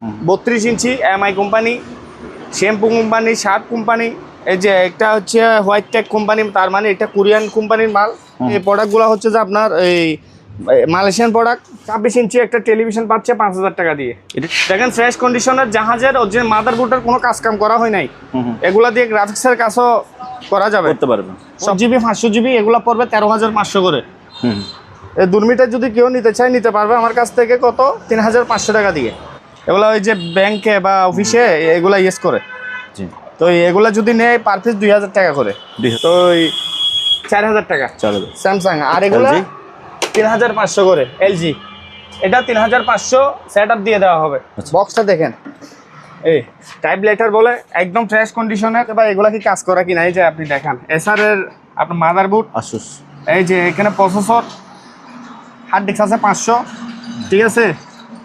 32 inch MI company, shampoo company, Sharp company. এই যে একটা হচ্ছে হোয়াইট টেক কোম্পানি, তার মানে এটা কোরিয়ান কোম্পানির মাল। এই প্রোডাক্টগুলো হচ্ছে যে আপনার এই মালয়েশিয়ান প্রোডাক্ট। 26 ইঞ্চি একটা টেলিভিশন পাচ্ছে 5000 টাকা দিয়ে। দেখেন ফ্রেশ কন্ডিশনের জাহাজের অরিজিনাল মাদারবোর্ডের কোনো কাজ কাম করা হয় নাই। এগুলা দিয়ে গ্রাফিক্সের কাজও করা যাবে, করতে পারবে। সব জিবি 500 জিবি এগুলো পড়বে 13500 করে। এই 2 মিটার যদি কেউ নিতে চায় নিতে পারবে আমার কাছ থেকে। কত? 3500 টাকা দিয়ে। এগুলো ওই যে ব্যাংকে বা অফিসে এগুলা ইউজ করে। তো এগুলা যদি নেয় পার পিস 2000 টাকা করে, তো 4000 টাকা স্যামসাং। আর এগুলা 3500 করে এলজি। এটা 3500 সেট আপ দিয়ে দেওয়া হবে। বক্সটা দেখেন, এই টাইপ লেটার বলে, একদম ফ্রেশ কন্ডিশনে। এবার এগুলা কি কাজ করা কিনা এই যে আপনি দেখান। এসআর এর আপনার মাদারবোর্ড, আসুস। এই যে এখানে প্রসেসর, হার্ড ডিস্ক আছে 500, ঠিক আছে।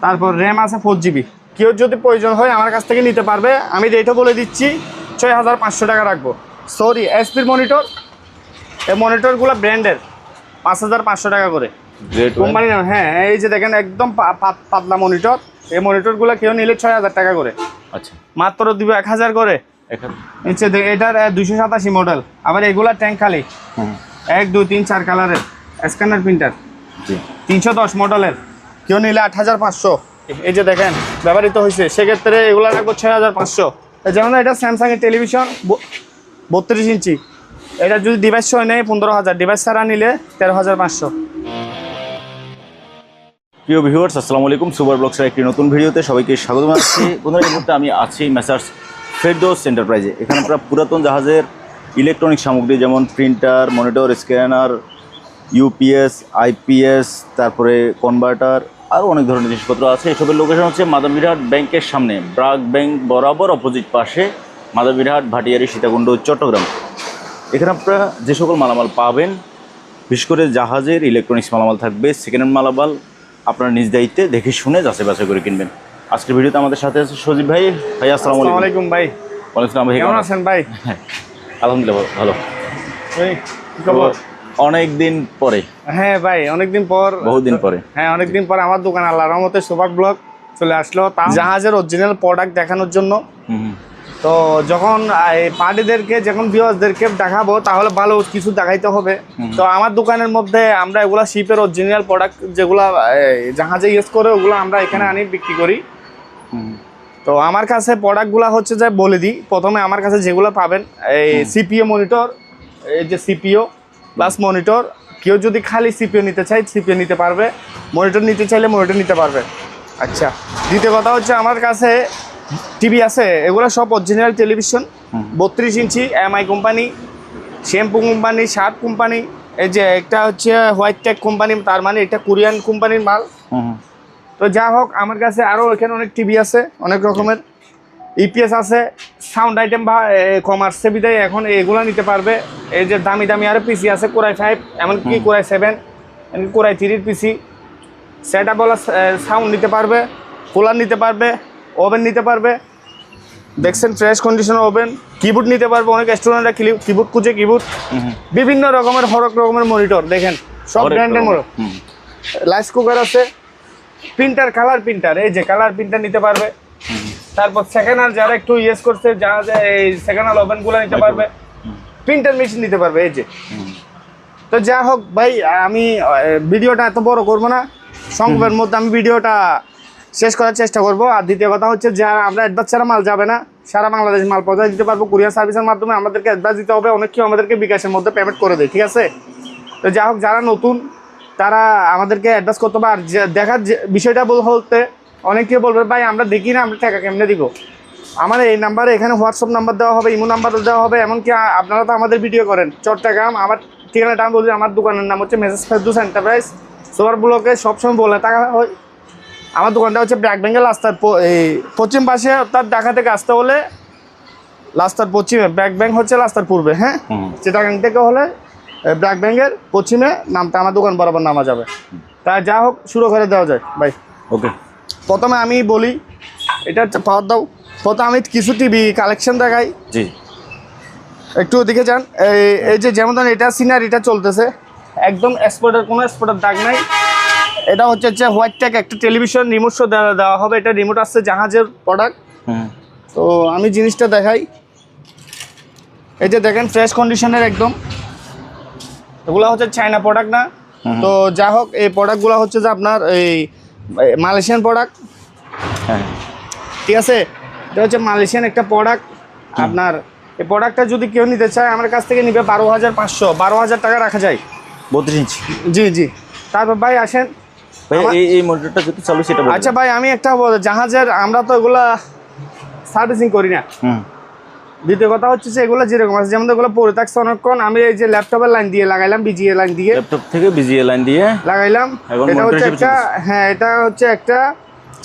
তারপর র্যাম আছে 4 জিবি। কেউ যদি প্রয়োজন হয় আমার কাছ থেকে নিতে পারবে। আমি রেটও বলে দিচ্ছি, 6500 টাকা রাখবো। সরি, এসপির মনিটর, এই মনিটরগুলো ব্র্যান্ডের 5500 টাকা করে কোম্পানি। হ্যাঁ, এই যে দেখেন একদম পাতলা মনিটর। এই মনিটরগুলো কেউ নিলে 6000 টাকা করে। আচ্ছা, মাত্র দিব 1000 করে। নিচে এটার 287 মডেল। আবার এগুলা ট্যাঙ্ক খালি 1 2 3 4 কালারের স্ক্যানার প্রিন্টার, 310 মডেলের। কেউ নিলে 8500। এই যে দেখেন ব্যবহৃত হয়েছে, সেক্ষেত্রে এগুলো রাখবো 6500। যেমন এটা স্যামসাং এর টেলিভিশন 32 ইঞ্চি। এটা যদি ডিভাইস সহ নেয় 15000, ডিভাইস ছাড়া নিলে 13500। প্রিয় ভিউয়ার্স, আসসালামু আলাইকুম। সুপার ব্লগসের একটি নতুন ভিডিওতে সবাইকে স্বাগত জানাচ্ছি। বন্ধুরা, এই মুহূর্তে আমি আছি মেসার্স ফেরদৌস এন্টারপ্রাইজে। এখানে আমরা পুরাতন জাহাজের ইলেকট্রনিক সামগ্রী যেমন printer, monitor, scanner, UPS, IPS, তারপরে কনভার্টার, আরও অনেক ধরনের জিনিসপত্র আছে। এসবের লোকেশন হচ্ছে মাদারবিরহাট ব্যাংকের সামনে, ব্রাক ব্যাংক বরাবর অপোজিট পাশে, মাদারবিরহাট, ভাটিয়ারি, সীতাকুণ্ড, চট্টগ্রাম। এখানে আপনারা যে সকল মালামাল পাবেন, বিশেষ করে জাহাজের ইলেকট্রনিক্স মালামাল থাকবে, সেকেন্ড হ্যান্ড মালামাল আপনারা নিজ দায়িত্বে দেখে শুনে যাচাই বাছাই করে কিনবেন। আজকের ভিডিওতে আমাদের সাথে আছে সজীব ভাই। ভাই আসসালামু আলাইকুম। ভাই ওয়ালাইকুম আসসালাম। ভাই কেমন আছেন ভাই? আলহামদুলিল্লাহ ভালো। অনেক দিন পরে। হ্যাঁ ভাই, অনেকদিন পর, বহুদিন পরে। হ্যাঁ অনেকদিন পর আমার দোকান আল্লাহর রহমতে সুপার ব্লগ চলে আসলো জাহাজের অরিজিনাল প্রোডাক্ট দেখানোর জন্য। তো যখন পার্টিদেরকে, যখন ভিউয়ার্সদেরকে দেখাবো তাহলে ভালো কিছু দেখাইতে হবে। তো আমার দোকানের মধ্যে আমরা এগুলা শিপের অরিজিনাল প্রোডাক্ট যেগুলা জাহাজে ইউজ করে ওগুলো আমরা এখানে আনি বিক্রি করি। তো আমার কাছে প্রোডাক্টগুলো হচ্ছে যে বলে দিই। প্রথমে আমার কাছে যেগুলো পাবেন, এই সিপিও মনিটর, এই যে সিপিও প্লাস মনিটর। কেউ যদি খালি সিপিও নিতে চায় সিপিও নিতে পারবে, মনিটর নিতে চাইলে মনিটর নিতে পারবে। আচ্ছা, দ্বিতীয় কথা হচ্ছে আমার কাছে টিভি আছে। এগুলো সব original television, 32 inch MI company, shampoo company, Sharp company. এই যে একটা হচ্ছে হোয়াইট টেক কোম্পানি, তার মানে এটা কোরিয়ান কোম্পানির মাল। তো যা হোক, আমার কাছে আরও এখানে অনেক টিভি আছে, অনেক রকমের ইপিএস আছে, সাউন্ড আইটেম বা কমার্সে বিদায় এখন এগুলো নিতে পারবে। এই যে দামি দামি আরও পিসি আছে, কোরাই 5, এমনকি কোরাই 7, এমনকি কোরাই 3 পিসি। সেট আপ বলা সাউন্ড নিতে পারবে, কুলার নিতে পারবে, ওভেন নিতে পারবে। দেখছেন ফ্রেশ কন্ডিশনের ওভেন। কিবোর্ড নিতে পারবে, অনেক স্টুডেন্টরা কিবোর্ড খুঁজে, কিবোর্ড। বিভিন্ন রকমের হরেক রকমের মনিটর দেখেন, সব ব্র্যান্ডের মনিটর। রাইস কুকার আছে, প্রিন্টার, কালার প্রিন্টার, এই যে কালার প্রিন্টার নিতে পারবে। তারপর সেকেন্ড হ্যান্ড যারা একটু ইউজ করছে, যারা এই সেকেন্ড হ্যান্ড ওভেনগুলো নিতে পারবে, প্রিন্টার মেশিন নিতে পারবে। এই যে, তো যা হোক ভাই, আমি ভিডিওটা এত বড় করবো না, সংক্ষেপের মধ্যে আমি ভিডিওটা শেষ করার চেষ্টা করব। আর দ্বিতীয় কথা হচ্ছে, যারা আমরা অ্যাডভান্স ছাড়া মাল যাবে না, সারা বাংলাদেশ মাল পৌঁছে দিতে পারবো কুরিয়ার সার্ভিসের মাধ্যমে। আমাদেরকে অ্যাডভান্স দিতে হবে, অনেক কেউ আমাদেরকে বিকাশের মধ্যে পেমেন্ট করে দেয়, ঠিক আছে। তো যা হোক, যারা নতুন তারা আমাদেরকে অ্যাডভান্স করতে হবে। আর দেখার বিষয়টা বলতে অনেকে বলবে ভাই আমরা দেখি না, আমরা টাকা কেমনে দিব। আমার এই নাম্বারে এখানে হোয়াটসঅ্যাপ নাম্বার দেওয়া হবে, ইমো নাম্বার দেওয়া হবে। এমনকি আপনারা তো আমাদের ভিডিও করেন চট্টগ্রাম। আমার ঠিকানাটা আমি বলছি, আমার দোকানের নাম হচ্ছে মেসার্স ফেরদৌস এন্টারপ্রাইজ, সুপার ব্লকে সবসময় বলে থাকা হয়। আমার দোকানটা হচ্ছে ব্র্যাক ব্যাংকের রাস্তার এই পশ্চিম পাশে, অর্থাৎ ঢাকা থেকে আসতে হলে রাস্তার পশ্চিমে, ব্র্যাক ব্যাংক হচ্ছে রাস্তার পূর্বে। হ্যাঁ, চিটাগাং থেকে হলে ব্র্যাক ব্যাংকের পশ্চিমে নামটা আমার দোকান বরাবর নামা যাবে। তাই যা হোক, শুরু করে দেওয়া যায় ভাই। ওকে, প্রথমে আমি বলি, এটা পাওয়ার দাও। প্রথমে আমি কিছু টিভি কালেকশন দেখাই। জি, একটু ওদিকে যান। এই যে যেমন ধরেন এটা সিনারিটা চলতেছে, একদম স্পটের কোনো স্পটের দাগ নাই। এটা হচ্ছে হোয়াইট ট্যাগ একটা টেলিভিশন রিমোট শো দেওয়া হবে। এটা রিমোট আসছে জাহাজের প্রোডাক্ট। তো আমি জিনিসটা দেখাই, এই যে দেখেন ফ্রেশ কন্ডিশনের একদম, এগুলো হচ্ছে চায়না প্রোডাক্ট না। তো যা হোক এই প্রোডাক্টগুলো হচ্ছে যে আপনার এই মালয়েশিয়ান প্রোডাক্ট। হ্যাঁ ঠিক আছে, এটা হচ্ছে মালয়েশিয়ান একটা প্রোডাক্ট। আপনার এই প্রোডাক্টটা যদি কেউ নিতে চায় আমার কাছ থেকে নিবে 12,500, 12,000 টাকা রাখা যায়। 32 ইঞ্চি। জি জি। তারপর ভাই আসেন, ভাই এই মনিটরটা যদি চালু সেটা বলুন। আচ্ছা ভাই আমি একটা জাহাজের, আমরা তো এগুলা সার্ভিসিং করি না। দ্বিতীয় কথা হচ্ছে যে এগুলো যেরকম আছে, যেমন এগুলো পরে থাকছে অনেকক্ষণ, আমি এই যে ল্যাপটপের লাইন দিয়ে লাগাইলাম, বিজিএ লাইন দিয়ে, ল্যাপটপ থেকে বিজিএ লাইন দিয়ে লাগাইলাম। এটা হচ্ছে একটা, হ্যাঁ এটা হচ্ছে একটা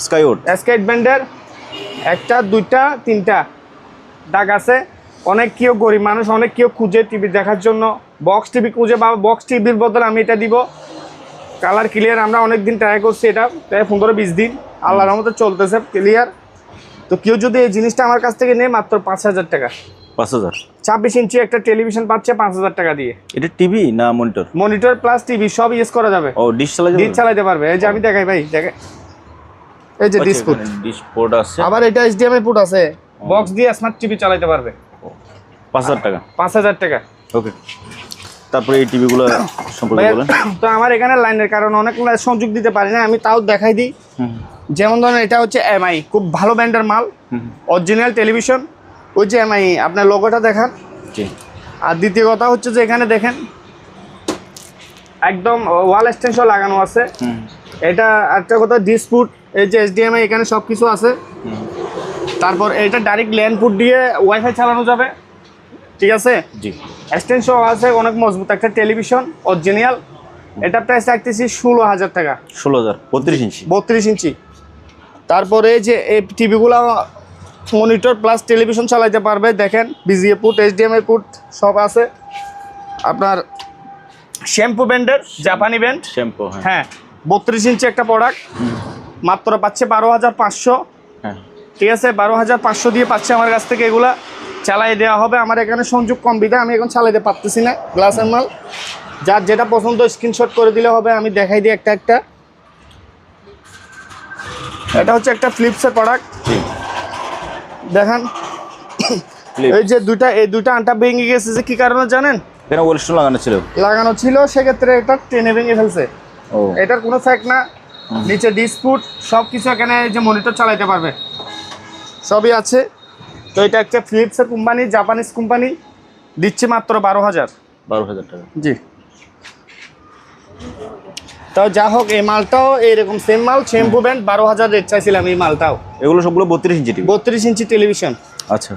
স্কাইউড স্কেট ব্যান্ডের একটা, দুইটা, তিনটা দাগ আছে। অনেক কেউ গরিব মানুষ, অনেক কেউ খুঁজে টিভি দেখার জন্য বক্স টিভি খুঁজে, বা বক্স টিভির বদলে আমি এটা দিব। কালার ক্লিয়ার, আমরা অনেক দিন ট্রাই করছি, এটা প্রায় 15-20 দিন আল্লাহর রহমতে চলতেছে ক্লিয়ার। তো কেউ যদি এই জিনিসটা আমার কাছ থেকে নেয় মাত্র 5,000 টাকা। 5,000। 26 ইঞ্চি একটা টেলিভিশন পাচ্ছে 5,000 টাকা দিয়ে। এটা টিভি না মনিটর? মনিটর প্লাস টিভি সব ইউজ করা যাবে। ও ডিশ চালাতে, ডিশ চালাতে পারবে। এই যে আমি দেখাই ভাই, দেখে এই যে ডিশ পোর্ট, ডিশ পোর্ট আছে, আবার এটা এইচডিএমআই পোর্ট আছে। বক্স দিয়ে স্মার্ট টিভি চালাতে পারবে। 5,000 টাকা। 5,000 টাকা। ওকে, তারপরে এই টিভিগুলো সম্পর্কে বলেন। তো আমার এখানে লাইনের কারণে অনেক সংযোগ দিতে পারি না, আমি তাও দেখাই দিই। যেমন ধরেন এটা হচ্ছে এমআই, খুব ভালো ব্র্যান্ডের মাল, অরিজিনাল টেলিভিশন। ওই যে এমআই, আপনার লোগোটা দেখান। আর দ্বিতীয় কথা হচ্ছে যে এখানে দেখেন একদম ওয়াল এক্সটেনশন লাগানো আছে। এটা একটা কথা ডিসপুট, এই যে এইচডিএমআই এখানে সব কিছু আছে। তারপর এটা ডাইরেক্ট ল্যান্ড পুট দিয়ে ওয়াইফাই চালানো যাবে। ঠিক আছে, জি। এক্সটেনশন আছে, অনেক মজবুত একটা টেলিভিশন অরিজিনাল। এটা প্রাইস রাখতেছি 16,000 টাকা। 16,000, 32 ইঞ্চি। 32 ইঞ্চি। তারপরে যে এই টিভিগুলো মনিটর প্লাস টেলিভিশন চালাতে পারবে। দেখেন বিজিএ পুট, এইচডিএমআই পুট সব আছে। আপনার শ্যাম্পু ব্র্যান্ডের, জাপানি ব্র্যান্ড শ্যাম্পু। হ্যাঁ, 32 ইঞ্চি একটা প্রোডাক্ট মাত্র পাচ্ছে 12,500। হ্যাঁ ঠিক আছে, 12,500 দিয়ে পাচ্ছে আমার কাছ থেকে। এগুলা চালাই দেওয়া হবে। আমার এখানে সংযোগ কম বিধা আমি এখন চালাইতে পারতেছি না। গ্লাসের মাল, যার যেটা পছন্দ স্ক্রিনশট করে দিলে হবে। আমি দেখাই দিই একটা একটা। এটা হচ্ছে একটা ফ্লিপসের প্রোডাক্ট, দেখেন। এই যে এই দুইটা আন্টা ভেঙে গেছে, যে কি কারণে জানেন? কেন ওয়েলস্টোন লাগানো ছিল, সেক্ষেত্রে এটা টেনে ভেঙে ফেলছে। ও, এটার কোনো ফ্যাক্ট না। নিচে ডিসপুট সব কিছু, এখানে যে মনিটর চালাইতে পারবে সবই আছে। তো এটা একটা ফিলিপসের কোম্পানি, জাপানিজ কোম্পানি, দিচ্ছে মাত্র 12,000। 12,000 টাকা। জি। তো যা হোক, এই মালটাও এইরকম সেম মাল, শ্যাম্পু ব্র্যান্ড, 12,000 রেট চাইছিলাম এই মালটাও। এগুলো সবগুলো 32 ইঞ্চি টিভি। 32 ইঞ্চি টেলিভিশন। আচ্ছা,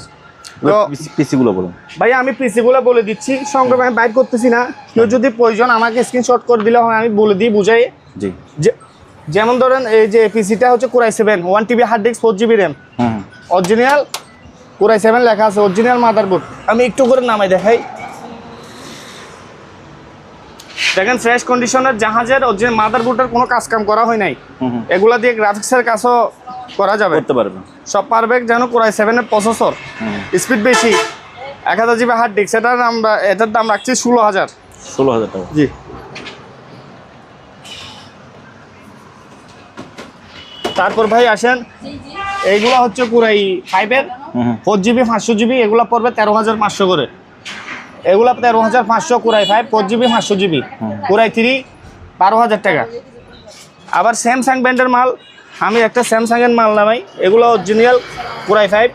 তো পিসিগুলো বলুন ভাই। আমি পিসিগুলো বলে দিচ্ছি, সংগ্রহ আমি বাইর করতেছি না। কেউ যদি প্রয়োজন আমাকে স্ক্রিনশট করে দিলে হয়, আমি বলে দিই, বুঝাই। জি। যেমন ধরেন এই যে পিসিটা হচ্ছে core i 7, 1 TB hard disk, 4 GB RAM, original core i 7 লেখা আছে, অরিজিনাল মাদারবোর্ড। আমি একটু করে নামাই দেখাই, দেখেন ফ্রেশ কন্ডিশনের জাহাজের অরিজিনাল মাদারবোর্ডের কোনো কাজ কাম করা হয় নাই। এগুলা দিয়ে গ্রাফিক্সের কাজও করা যাবে, করতে পারবে সব পারবে। যেন কোরাই 7 এর প্রসেসর, স্পিড বেশি, 1000 GB হার্ড ডিস্ক। এটার দাম রাখছি 16,000। 16,000 টাকা। জি। তারপর ভাই আসেন, এইগুলা হচ্ছে কোরাই 5 এর 4 GB 500 GB, এগুলা পড়বে 13,500 করে। এগুলা 13,500 কোরাই 5 4 GB 500 GB। কোরাই 3 12,000 টাকা। আবার স্যামসাং ব্র্যান্ডের মাল, আমি একটা স্যামসাং এর মাল নামাই। এগুলো অরিজিনাল কোরাই 5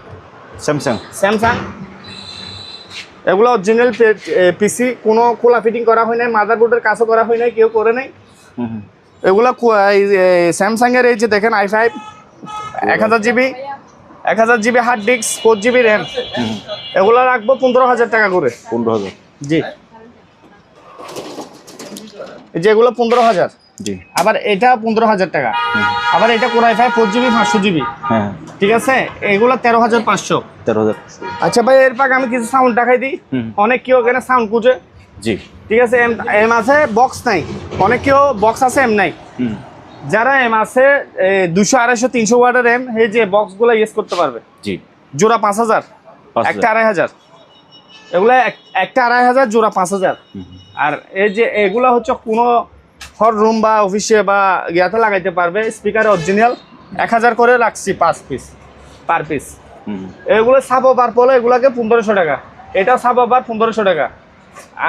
স্যামসাং। এগুলো অরিজিনাল পিসি, কোনো খোলা ফিটিং করা হয় নাই, মাদারবোর্ডের কাজও করা হয় নাই, কেউ করে নাই। এগুলো স্যামসাং এর, এই যে দেখেন i5 1000 GB hard disk, 4 GB RAM. এগুলো রাখবো 15,000 টাকা করে। 15,000। জি। যেগুলো 15,000। জি। আবার এটা 15,000 টাকা। আবার এটা কোরাই 5 4 GB 500 GB। হ্যাঁ, ঠিক আছে, এগুলো 13,500। 13,000। আচ্ছা ভাই, এর পাক আমি কিছু সাউন্ড দেখাই দিই। অনেক কেউ এখানে সাউন্ড খুঁজে। জি। ঠিক আছে, এম আছে, বক্স নাই। অনেক কেউ বক্স আছে, এম নাই। যারা এম আছে 200, 250, 300 ওয়াটের এম, এই যে বক্সগুলো ইউজ করতে পারবে। জি। জোড়া 5,000, একটা 2,500। এগুলো একটা 2,500, জোড়া 5,000। আর এই যে এগুলা হচ্ছে কোনো হর রুম বা অফিসে বা ইয়াতে লাগাইতে পারবে। স্পিকার অরিজিনাল 1000 করে রাখছি 5 পিস পার পিস। এগুলো সাব ওভার পড়লে এগুলোকে 1500 টাকা, এটা সাব ওভার 1500 টাকা।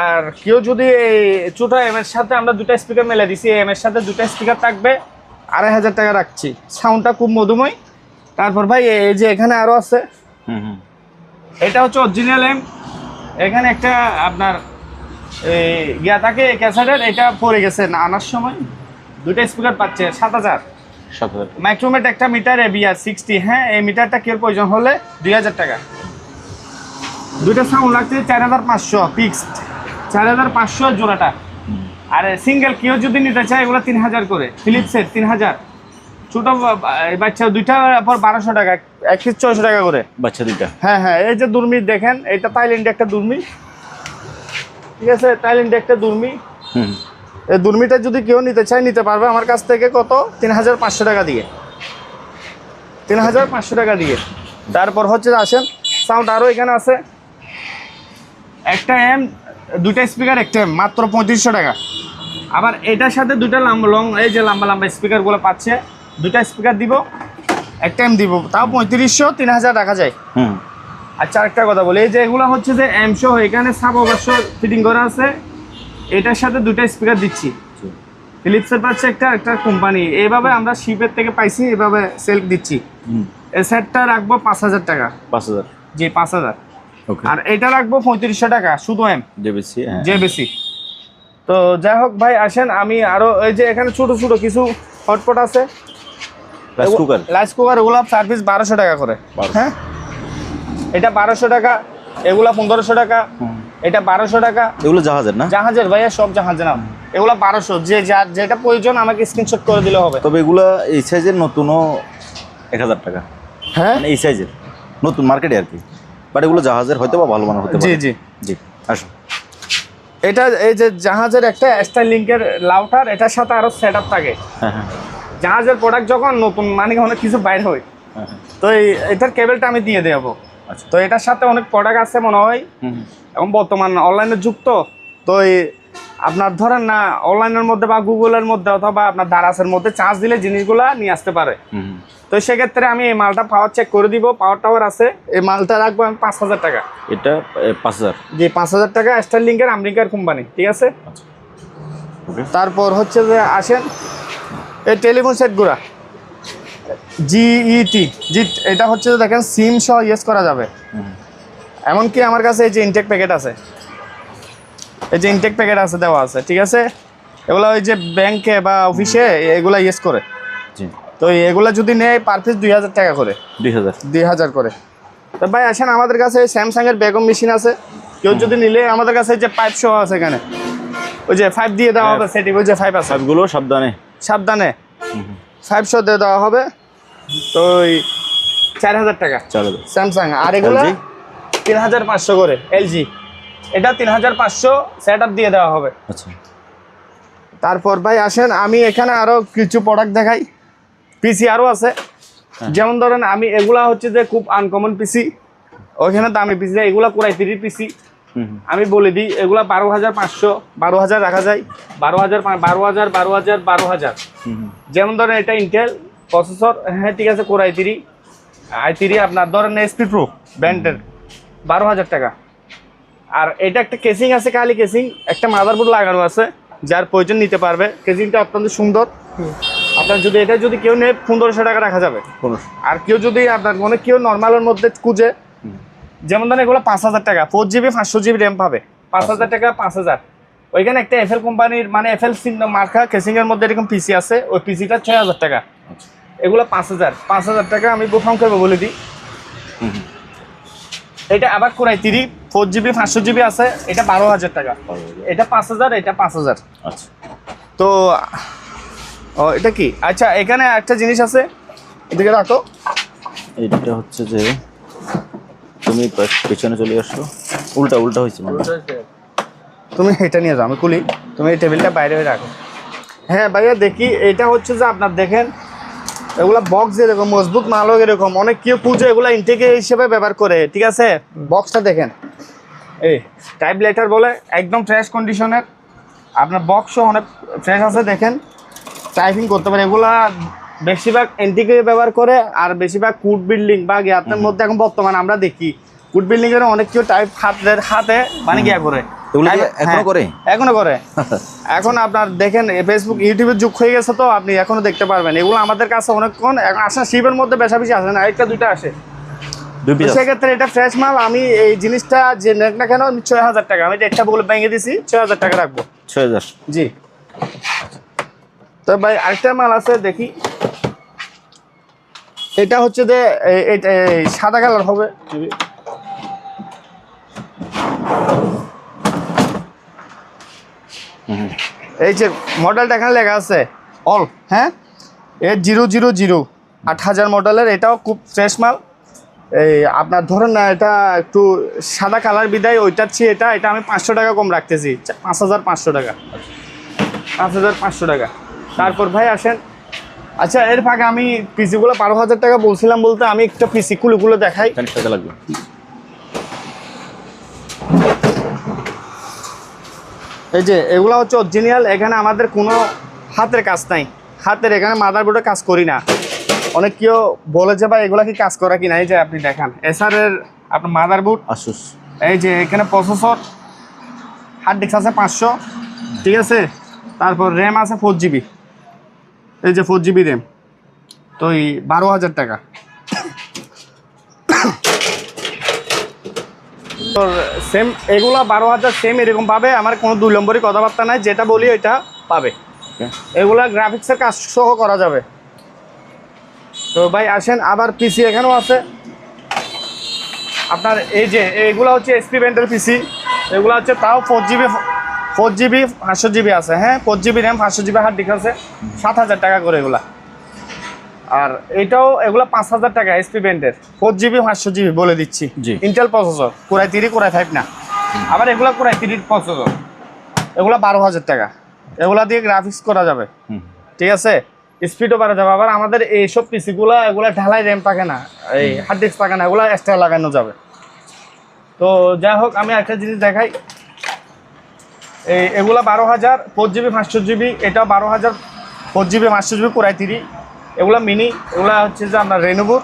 আর কেউ যদি এই ছোটো এম এর সাথে আমরা দুটা স্পিকার মেলে দিছি, এম এর সাথে দুটা স্পিকার থাকবে 2500 টাকা রাখছি। সাউন্ডটা খুব মধুময়। তারপর ভাই এই যে এখানে আরও আছে, এটা হচ্ছে অরিজিনাল এম। এখানে একটা আপনার ইয়া থাকে ক্যাসেটের, এটা পড়ে গেছে না আনার সময়। দুটা স্পিকার পাচ্ছে 7000। মাইক্রোমেট একটা মিটার এবিআর 60। হ্যাঁ, এই মিটারটা কেউ প্রয়োজন হলে 2000 টাকা। দুইটা সাউন্ড লাগছে 4500 ফিক্সড, 4500 জোড়াটা। আর সিঙ্গেল কেউ যদি নিতে চায় এগুলো 3000 করে। ফিলিপসের 3000। ছোটো বাচ্চা দুইটা পর 1200 টাকা, 1600 টাকা করে বাচ্চা দুইটা। হ্যাঁ হ্যাঁ, এই যে দুর্মি দেখেন, এটা থাইল্যান্ডে একটা দুর্মি, ঠিক আছে, থাইল্যান্ডে একটা দুর্মি। এই দুর্মিটা যদি কেউ নিতে চায় নিতে পারবে আমার কাছ থেকে। কত? 3500 টাকা দিয়ে, 3500 টাকা দিয়ে। তারপর হচ্ছে আসেন সাউন্ড আরও এখানে আছে, একটা এম, দুইটা স্পিকার, একটা এম, মাত্র 3500 টাকা। আবার এটার সাথে দুইটা লং, এই যে লম্বা লম্বা স্পিকারগুলো পাচ্ছে, দুইটা স্পিকার দিব, একটা এম দিব, তাও 3500, 3000 রাখা যায়। আচ্ছা, আরেকটা কথা বলি, এই যে এগুলো হচ্ছে যে এম সহ এখানে সাব অবশ্য ফিটিং করা আছে। এটার সাথে দুইটা স্পিকার দিচ্ছি, ফিলিপসের পাচ্ছে একটা কোম্পানি। এইভাবে আমরা শিপের থেকে পাইছি, এভাবে সেল দিচ্ছি। এই সেটটা রাখবো 5000 টাকা। 5000? জি 5000। আর এটা রাখবো 3500 টাকা, শুধু এম জেবিসি। তো যাই হোক ভাই, আসেন আমি আরো এই যে এখানে ছোট ছোট কিছু হটপট আছে, রাইস কুকার, এগুলো সার্ভিস 1200 টাকা করে। হ্যাঁ, এটা 1200 টাকা, এগুলা 1500 টাকা, এটা 1200 টাকা। এগুলো জাহাজের না? জাহাজের ভাইয়া, সব জাহাজের নাম। এগুলা 1200, যে যার যেটা প্রয়োজন আমাকে স্ক্রিনশট করে দিলে হবে। তবে এগুলা এই সাইজের নতুনও 1000 টাকা। হ্যাঁ, মানে এই সাইজের নতুন মার্কেটে আর কি, বাট এগুলো জাহাজের হয়তো বা ভালো মানের হতে পারে। জি জি জি। আসুন, এটা এই যে জাহাজের একটা স্টাইলিংকের লাউটার, এটার সাথে আরো সেটআপ থাকে। হ্যাঁ। জাহাজের প্রোডাক্ট যখন নতুন মানে অনেক কিছু বাইর হয়, তো এটার কেবলটা আমি দিয়ে দেবো। তো এটার সাথে অনেক প্রোডাক্ট আছে মনে হয়, এবং বর্তমান অনলাইনের যুগ, তো আপনার ধরেন না অনলাইনের মধ্যে বা গুগলের মধ্যে অথবা আপনার দারাজের মধ্যে চার্জ দিলে জিনিসগুলা নিয়ে আসতে পারে। তো সেক্ষেত্রে আমি এই মালটা পাওয়ার চেক করে দিব, পাওয়ার টাওয়ার আছে। এই মালটা রাখবো আমি 5000 টাকা। এটা 5000? জি 5000 টাকা, স্টারলিংকের আমেরিকার কোম্পানি, ঠিক আছে। তারপর হচ্ছে যে আসেন এই টেলিফোন সেটগুলা জিইটি, এটা হচ্ছে যে দেখেন সিম সহ ইউজ করা যাবে। এমনকি আমার কাছে এই যে ইনটেক প্যাকেট আছে, এই যে ইনটেক প্যাকেট আছে, দেওয়া আছে, ঠিক আছে। এগুলো ওই যে ব্যাংকে বা অফিসে এগুলা ইউজ করে। তো এগুলা যদি নেয় পার পিস 2000 টাকা করে। 2000 করে। তো ভাই আসেন আমাদের কাছে স্যামসাংয়ের বেগম মেশিন আছে, কেউ যদি নিলে আমাদের কাছে যে পাইপ সহ আছে, এখানে ওই যে 5 দিয়ে দেওয়া হবে সেটিং, ওই যে 5 আছে, পাইপগুলো সাবধানে 5 সহ দিয়ে দেওয়া হবে। তো ওই 4000 টাকা স্যামসাং। আর এগুলো 3500 করে এলজি, এটা 3500 সেটআপ দিয়ে দেওয়া হবে। আচ্ছা। তারপর ভাই আসেন আমি এখানে আরো কিছু প্রোডাক্ট দেখাই। পিসি আরো আছে, যেমন ধরেন আমি এগুলা হচ্ছে যে খুব আনকমন পিসি, ওইখানে দামি পিসি, এগুলা কোরাই 3 পিসি। আমি বলে দিই, এগুলা 12500, 12000 রাখা যায়, 12000, 12000, 12000, 12000। যেমন ধরেন এটা ইন্টেল প্রসেসর, হ্যাঁ ঠিক আছে, কোরাই 3 i3 আপনার ধরেন এসপি প্রো ব্র্যান্ডের, 12000 টাকা। আর এটা একটা কেসিং আছে, খালি কেসিং, একটা মাদারবোর্ড লাগানো আছে, যার প্রয়োজন নিতে পারবে। কেসিংটা অত্যন্ত সুন্দর। আপনার যদি এটা যদি কেউ নেয় 1500 টাকা রাখা যাবে। আর কেউ যদি আপনার মনে কেউ নর্মালের মধ্যে খুঁজে, যেমন ধরেন এগুলো 5000 টাকা, 4GB 500GB র্যাম পাবে, 5000 টাকা, 5000। ওইখানে একটা এফএল কোম্পানির মানে এফএল মার্কা কেসিংয়ের মধ্যে এরকম পিসি আছে, ওই পিসিটা 6000 টাকা। এগুলো 5000 টাকা আমি বুফাম করবো বলে দিই। এটা আবার কোরাই 3 4GB 500GB আছে, এটা 12000 টাকা। এটা 5000, এটা 5000। আচ্ছা। তো এটা কি, আচ্ছা এখানে একটা জিনিস আছে, এদিকে রাখো। এইটা হচ্ছে যে তুমি পেছনে চলে আসো, উল্টা হয়েছে মানে। তুমি এটা নিয়ে যাও, আমি খুলি, তুমি এই টেবিলটা বাইরে রাখো। হ্যাঁ ভাইয়া দেখি, এটা হচ্ছে যে আপনার দেখেন এগুলা বক্স যেরকম মজবুত মাল হোক এরকম, অনেক কেউ পুজো এগুলা ইনটেকে হিসেবে ব্যবহার করে, ঠিক আছে। বক্সটা দেখেন, এই টাইপ লেটার বলে, একদম ফ্রেশ কন্ডিশনের। আপনার বক্সও অনেক ফ্রেশ আছে, দেখেন টাইপিং করতে পারে। এগুলা বেশিরভাগ এন্টিকে ব্যবহার করে, আর বেশিরভাগ কুড বিল্ডিং বা গ্যাপের মধ্যে এখন বর্তমানে আমরা দেখি কুড বিল্ডিং এর অনেক কেউ টাইপ হাতে মানে গিয়া করে, এখনো করে এখনো করে। এখন আপনার দেখেন ফেসবুক ইউটিউবের যুগ হয়ে গেছে, তো আপনি এখনো দেখতে পারবেন। এগুলো আমাদের কাছে অনেকক্ষণ এখন আসে, শিপের মধ্যে বেশা বেশি আসে না, একটা দুইটা আসে। সেক্ষেত্রে এটা ফ্রেশ মাল। আমি এই জিনিসটা যে নেট না কেন, আমি ৬,০০০ টাকা, আমি একটা বলে ভেঙে দিছি, ৬,০০০ টাকা রাখবো। ৬,০০০ জি। তো ভাই আরেকটা মাল আছে দেখি, এটা হচ্ছে যে সাদা কালার হবে। এই যে মডেলটা এখানে লেখা আছে অল, হ্যাঁ, 8000, ৮,০০০ মডেলের। এটাও খুব ফ্রেশ মাল। এই আপনার ধরেন না, এটা একটু সাদা কালার বিদায় ওইটার চেয়ে এটা আমি 500 টাকা কম রাখতেছি, 5,৫০০ টাকা, 5,৫০০ টাকা। তারপর ভাই আসেন, আচ্ছা এর ফাঁকে আমি পিসিগুলো 12,০০০ টাকা বলছিলাম বলতে, আমি একটা পিসি খুলে দেখাই। লাগবে। এই যে এগুলো হচ্ছে অরিজিনাল, এখানে আমাদের কোনো হাতের কাজ নাই, হাতের এখানে মাদারবোর্ডে কাজ করি না। অনেক কেউ বলে যে ভাই এগুলা কি কাজ করা কিনা, এই যে আপনি দেখান এসার এর আপনার মাদারবোর্ড, আসুস। এই যে এখানে প্রসেসর, হার্ড ডিস্ক আছে 500, ঠিক আছে। তারপর র্যাম আছে 4GB, এই যে 4GB র্যাম, তো এই 12,০০০ টাকা। তো সেম এগুলা 12,০০০ সেম এরকম পাবে, আমার কোনো 2 নম্বরই কথাবার্তা নাই, যেটা বলি এটা পাবে। এগুলা গ্রাফিক্সের কাজ সহ করা যাবে। তো ভাই আসেন, আবার পিসি এখানেও আছে আপনার। এই যে এগুলো হচ্ছে এসপি ব্যান্ডের পিসি, এগুলো হচ্ছে তাও 4GB 500GB আছে, হ্যাঁ 4GB RAM 500GB hard disk আছে, 7,০০০ টাকা করে এগুলা। আর এটাও এগুলো 5,০০০ টাকা এসপি ব্যান্ডের, 4GB 500GB বলে দিচ্ছি। ইন্টেল প্রসেসর, কোরাই 3 কোরাই 5 না, আবার এগুলো কোরাই 3 প্রসেসর, এগুলো 12,০০০ টাকা। এগুলা দিয়ে গ্রাফিক্স করা যাবে, ঠিক আছে, স্পিডও বাড়া যাবে। আবার আমাদের এইসব পিসিগুলো এগুলো ঢালাই র্যাম থাকে না, এই হার্ড ডিস্ক থাকে না, এগুলো এক্সট্রা লাগানো যাবে। তো যাই হোক, আমি একটা জিনিস দেখাই, এগুলো 12,০০০, 4GB 500GB, এটা 12,০০০, 4GB 500GB কোরাই 3, এগুলো মিনি, এগুলো হচ্ছে যে আপনার রেনোভোর।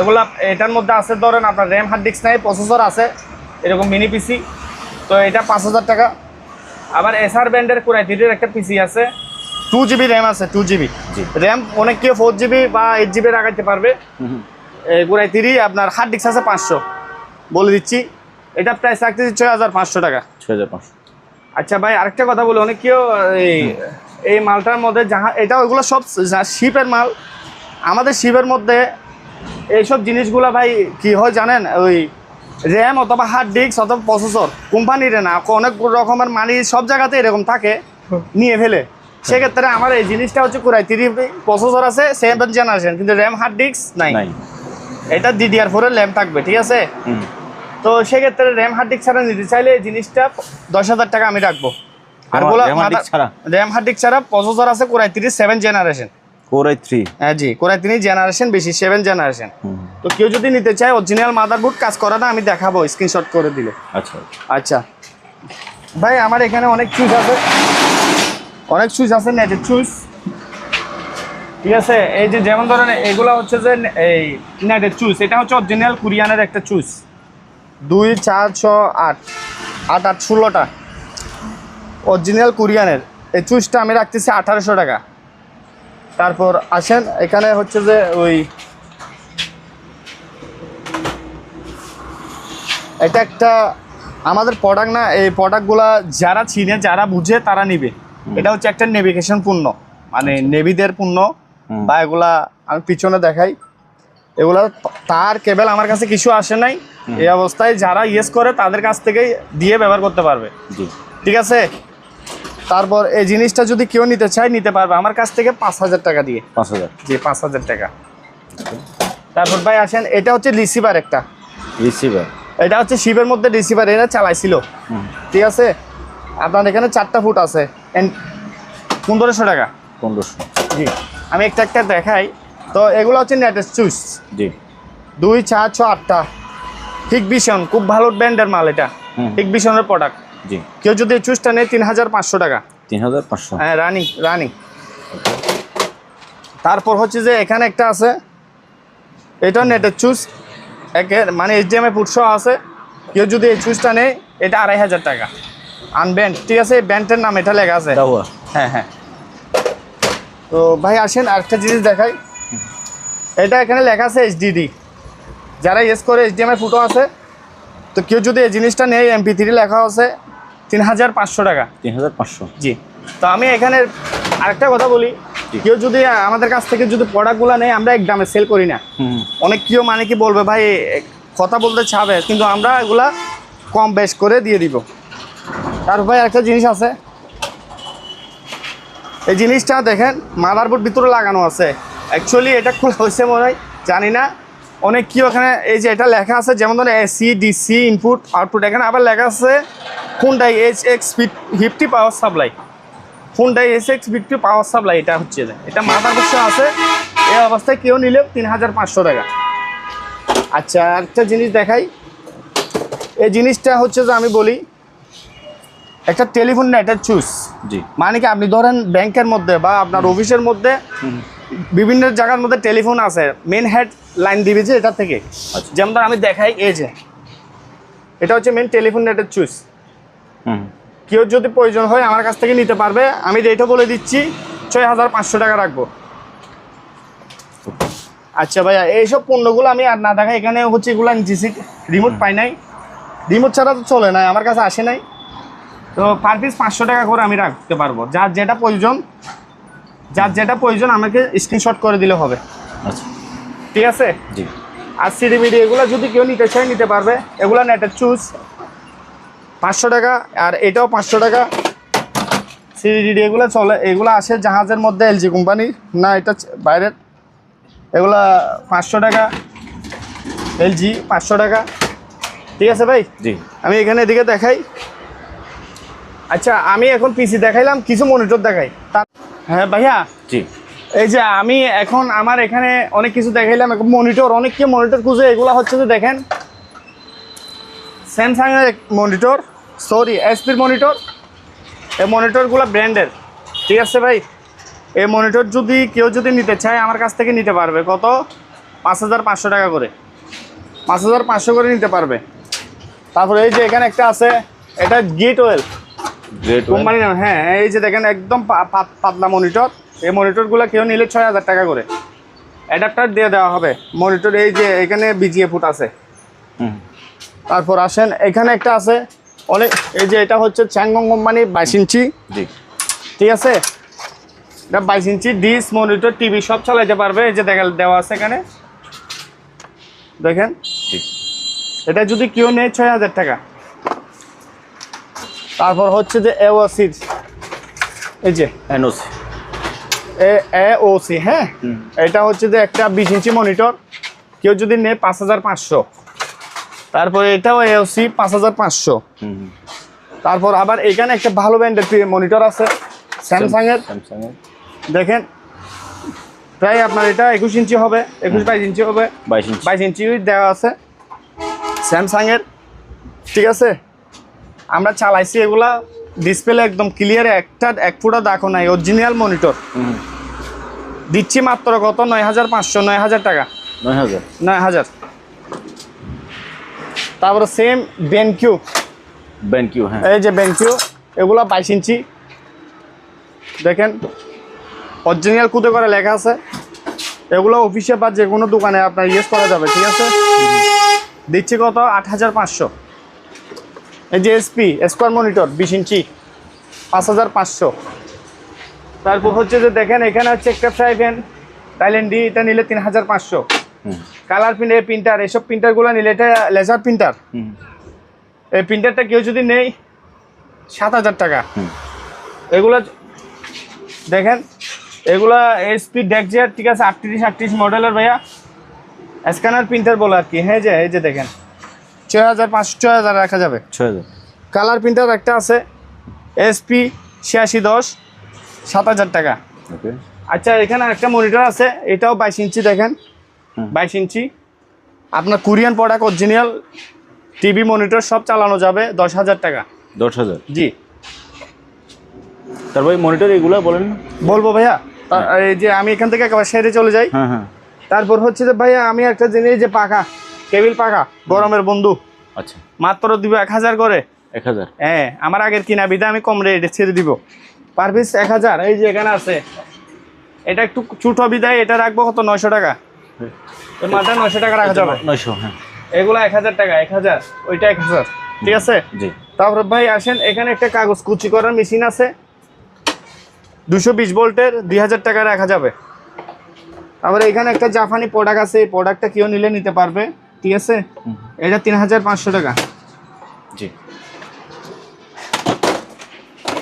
এগুলা এটার মধ্যে আছে ধরেন আপনার র্যাম হার্ড ডিস্ক নাই, প্রসেসর আছে, এরকম মিনি পিসি, তো এটা 5,০০০ টাকা। আবার এসআর ব্যান্ডের কোরাই 3 একটা পিসি আছে, 2GB র্যাম আছে, 2GB র্যাম, অনেক কেউ 4GB বা 8GB রাখাইতে পারবে। কোরাই 3 আপনার হার্ড ডিস্ক আছে 500, বলে দিচ্ছি, এটা প্রাইস রাখতেছি ৬,৫০০ টাকা। ৬,৫০০। আচ্ছা ভাই আরেকটা কথা বলি, অনেক কেউ এই মালটার মধ্যে এটা ওইগুলো সব শিপের মাল। আমাদের শিপের মধ্যে এইসব জিনিসগুলো ভাই কি হয় জানেন, ওই র্যাম অথবা হার্ড ডিস্ক অথবা প্রসেসর কোম্পানির না, অনেক রকমের মানি সব জায়গাতে এরকম থাকে, নিয়ে ফেলে। সেক্ষেত্রে আমার এই জিনিসটা হচ্ছে কোরাই 3 প্রসেসর আছে 7th জেনারেশন, কিন্তু র্যাম হার্ড ডিস্ক নাই। এটা DDR4 এর র্যাম থাকবে, ঠিক আছে। তো সেক্ষেত্রে র্যাম হার্ড ডিস্ক ছাড়া নিতে চাইলে এই জিনিসটা 10,০০০ টাকা আমি রাখবো। আর বলো র্যাম হার্ড ডিস্ক ছাড়া প্রসেসর আছে কোরাই 3 7th জেনারেশন, কোরাই 3, হ্যাঁ জি, কোরাই 3 জেনারেশন বেশি, 7th জেনারেশন। তো কেউ যদি নিতে চায় অরিজিনাল মাদারবোর্ড কাজ করা না, আমি দেখাবো স্ক্রিনশট করে দিলে। আচ্ছা আচ্ছা ভাই, আমার এখানে অনেক সুইচ আছে, অনেক সুইচ আছে, নেটের সুইচ, ঠিক আছে। এই যে যেমন ধরেন এগুলো হচ্ছে যে এই নেটের সুইচ, এটা হচ্ছে অরিজিনাল কোরিয়ানের একটা সুইচ, 2, 4, 6, 8, 8, 8, 16টা অরিজিনাল কোরিয়ানের। এই সুইচটা আমি রাখতেছি 1800 টাকা। তারপর আসেন, এখানে হচ্ছে যে ওই এটা একটা আমাদের প্রোডাক্ট না, এই প্রোডাক্টগুলা যারা চিনে যারা বুঝে তারা নিবে। এটা হচ্ছে একটা নেভিগেশন পণ্য, মানে নেভিদের পণ্য। বা এগুলা আমি পিছনে দেখাই, এগুলা তার কেবল আমার কাছে কিছু আসে নাই, এই অবস্থায় যারা ইউজ করে তাদের কাছ থেকেই দিয়ে ব্যবহার করতে পারবে, ঠিক আছে। তারপর এই জিনিসটা যদি কেউ নিতে চায় নিতে পারবে আমার কাছ থেকে 5,০০০ টাকা দিয়ে। 5,০০০, জি 5,০০০ টাকা। তারপর ভাই আসেন, এটা হচ্ছে রিসিভার একটা, রিসিভার, এটা হচ্ছে শিপের মধ্যে রিসিভার, এটা চালাইছিল, ঠিক আছে। আপনার এখানে 4টা ফুট আছে, 1500 টাকা। 1500, জি। আমি একটা একটা দেখাই। তো এগুলো হচ্ছে নেটের সুইচ, জি, 2, 4, 6, 8টা হিকভিশন, খুব ভালো ব্র্যান্ডের মাল, এটা হিকভিশনের প্রোডাক্ট। জি। কেউ যদি এই সুইচটা নেয় 3,৫০০ টাকা। 3500। হ্যাঁ, রানিং রানিং। তারপর হচ্ছে যে এখানে একটা আছে, এটা নেটের চুজ, একের মানে HDMI পুট সহ আছে। কেউ যদি এই চুজটা নেয় এটা 2500 টাকা আনব্যান্ড, ঠিক আছে? ব্যান্ডের নাম এটা লেখা আছে। দাওয়া। হ্যাঁ হ্যাঁ। তো ভাই আসেন আরেকটা জিনিস দেখাই। এটা এখানে লেখা আছে HDD, যারা ইউজ করে HDMI ফুটো আছে। তো কেউ যদি এই জিনিসটা নেয়, MP3 লেখা আছে 3500 টাকা। 3500। জি। তো আমি এখানে আরেকটা কথা বলি, কেউ যদি আমাদের কাছ থেকে যদি প্রোডাক্টগুলো নেয়, আমরা এক দামে সেল করি না। অনেক কেউ মানে কি বলবে ভাই কথা বলতে চাবে, কিন্তু আমরা এগুলা কম বেশ করে দিয়ে দিব। তার ভাই একটা জিনিস আছে, এই জিনিসটা দেখেন মাদারবোর্ড ভিতরে লাগানো আছে। অ্যাকচুয়ালি এটা খোলা হয়েছে মনে হয়, জানি না। অনেক কি ওখানে এই যে এটা লেখা আছে, যেমন ধরেন AC DC ইনপুট আউটপুট, এখানে আবার লেখা আছে Hyundai HX50 power supply. Hyundai HX50 power supply, এটা হচ্ছে যে এটা মাদারবোর্ড আছে। এই অবস্থায় কেউ নিলে 3500 টাকা। আচ্ছা একটা জিনিস দেখাই, এই জিনিসটা হচ্ছে যে আমি বলি একটা টেলিফোন নেটের চুজ। জি। মানে কি আপনি ধরেন ব্যাংকের মধ্যে বা আপনার অফিসের মধ্যে বিভিন্ন জায়গার মধ্যে টেলিফোন আছে, মেন হেড লাইন দিবে যে এটা থেকে। যেমন ধর আমি দেখাই, এই যে এটা হচ্ছে মেন টেলিফোন নেটের চুজ। কেউ যদি প্রয়োজন হয় আমার কাছ থেকে নিতে পারবে। আমি রেটও বলে দিচ্ছি, 6500 টাকা রাখবো। আচ্ছা ভাইয়া, এইসব পণ্যগুলো আমি আর না দেখাই। এখানে হচ্ছে এগুলো নিচ্ছি, রিমোট পাই নাই, রিমোট ছাড়া তো চলে নাই, আমার কাছে আসে নাই। তো পার পিস 500 টাকা করে আমি রাখতে পারবো। যার যেটা প্রয়োজন আমাকে স্ক্রিনশট করে দিলে হবে। আচ্ছা ঠিক আছে। জি। আর সিডি মিডি এগুলো যদি কেউ নিতে চায় নিতে পারবে। এগুলো নেটের চুজ 500 টাকা, আর এটাও 500 টাকা। সিডি এগুলো চলে, এগুলো আসে জাহাজের মধ্যে LG কোম্পানির, না এটা বাইরের। এগুলা 500 টাকা, LG 500 টাকা। ঠিক আছে ভাই। জি। আমি এখানে এদিকে দেখাই। আচ্ছা আমি এখন পিসি দেখাইলাম, কিছু মনিটর দেখাই। হ্যাঁ ভাইয়া। জি। এই যে আমি এখন আমার এখানে অনেক কিছু দেখাইলাম, এখন মনিটর, অনেক কি মনিটর খুঁজে। এগুলো হচ্ছে যে দেখেন স্যামসাংয়ের মনিটর, সরি এসপির মনিটর। এই মনিটরগুলো ব্র্যান্ডের, ঠিক আছে ভাই। এই মনিটর যদি কেউ যদি নিতে চায় আমার কাছ থেকে নিতে পারবে। কত? 5500 টাকা করে, 5500 করে নিতে পারবে। তারপরে এই যে এখানে একটা আছে, এটা G12 কোম্পানি নাম। হ্যাঁ এই যে দেখেন একদম পাতলা মনিটর। এই মনিটরগুলো কেউ নিলে 6000 টাকা করে। অ্যাডাপ্টার দিয়ে দেওয়া হবে মনিটর। এই যে এখানে BGA ফুট আছে। তারপর আসেন এখানে একটা আছে অনেক, এই যে এটা হচ্ছে চ্যাংমং কোম্পানি 22 ইঞ্চি। জি। ঠিক আছে, এটা 22 ইঞ্চি ডিস মনিটর, টিভি সব চালাইতে পারবে। এই যে দেওয়া আছে এখানে দেখেন। এটা যদি কেউ নেয় 6000 টাকা। তারপর হচ্ছে যে AOC, এই যে AOC, হ্যাঁ এটা হচ্ছে যে একটা 20 ইঞ্চি মনিটর, কেউ যদি নেয় 5500। তারপরে এটাও AOC 5500। তারপর আবার এখানে একটা ভালো ব্র্যান্ডের মনিটর আছে স্যামসাংয়ের। দেখেন প্রায় আপনার এটা 21 ইঞ্চি হবে, 22 ইঞ্চি হবে, 22 ইঞ্চি দেওয়া আছে স্যামসাংয়ের। ঠিক আছে, আমরা চালাইছি এগুলা, ডিসপ্লে একদম ক্লিয়ার, এক ফুটা দাগও নাই, অরিজিনাল মনিটর। দিচ্ছি মাত্র কত? 9500, 9000 টাকা। 9000। তারপরে সেম বেনকিউ, হ্যাঁ এই যে বেনকিউ, এগুলা 22 ইঞ্চি। দেখেন অরিজিনাল কুদে করে লেখা আছে। এগুলো অফিসে বা যে কোনো দোকানে আপনার ইউজ করা যাবে। ঠিক আছে, দিচ্ছি কত? 8500। এই যে SP স্কোয়ার মনিটর 20 ইঞ্চি 5500। তারপর হচ্ছে যে দেখেন এখানে হচ্ছে একটা ফ্রাই প্যান থাইল্যান্ড ডি, এটা নিলে 3500। কালার প্রিন্টার, এইসব প্রিন্টারগুলো নিলে, এটা লেজার প্রিন্টার। এই প্রিন্টারটা কেউ যদি নেই 7000 টাকা। এগুলো দেখেন, এগুলা SP ডেকজেট, ঠিক আছে 38 মডেলের ভাইয়া, স্ক্যানার প্রিন্টার বলে আর কি। হ্যাঁ যে এই যে দেখেন 6500, 6000 রাখা যাবে। 6000। কালার প্রিন্টার একটা আছে SP 8610, 7000 টাকা। আচ্ছা এখানে একটা মনিটর আছে, এটাও 22 ইঞ্চি। দেখেন 22 ইঞ্চি, আপনার Korean product, original TV monitor সব চালানো যাবে, 10000 টাকা। 10000। জি। তারপরে মনিটর এগুলো বলেন না। বলবো ভাইয়া, এই যে আমি এখান থেকে একেবারে সেরে চলে যাই। হ্যাঁ হ্যাঁ। তারপর হচ্ছে যে ভাইয়া আমি একটা জিনিস, যে পাখা, কেবিল পাখা, গরমের বন্ধু, আচ্ছা মাত্র দিব 1000 করে। 1000? হ্যাঁ, আমার আগের কিনা বিধা আমি কম রেটে ছেড়ে দিব, পার পিস 1000। এই যে এখানে আছে, এটা একটু ছোট বিদায়, এটা রাখবো কত, 900 টাকা। এই মালটা 900 টাকা রাখা যাবে। 900, হ্যাঁ। এগুলো 1000 টাকা, 1000, ওইটা 1000, ঠিক আছে। জি। তারপর ভাই আসেন, এখানে একটা কাগজ কুচি করার মেশিন আছে, 220 ভোল্টের, 2000 টাকা রাখা যাবে। তারপরে এখানে একটা জাপানি প্রোডাক্ট আছে, এই প্রোডাক্টটা কেউ নিলে নিতে পারবে, ঠিক আছে। এটা 3500 টাকা। জি।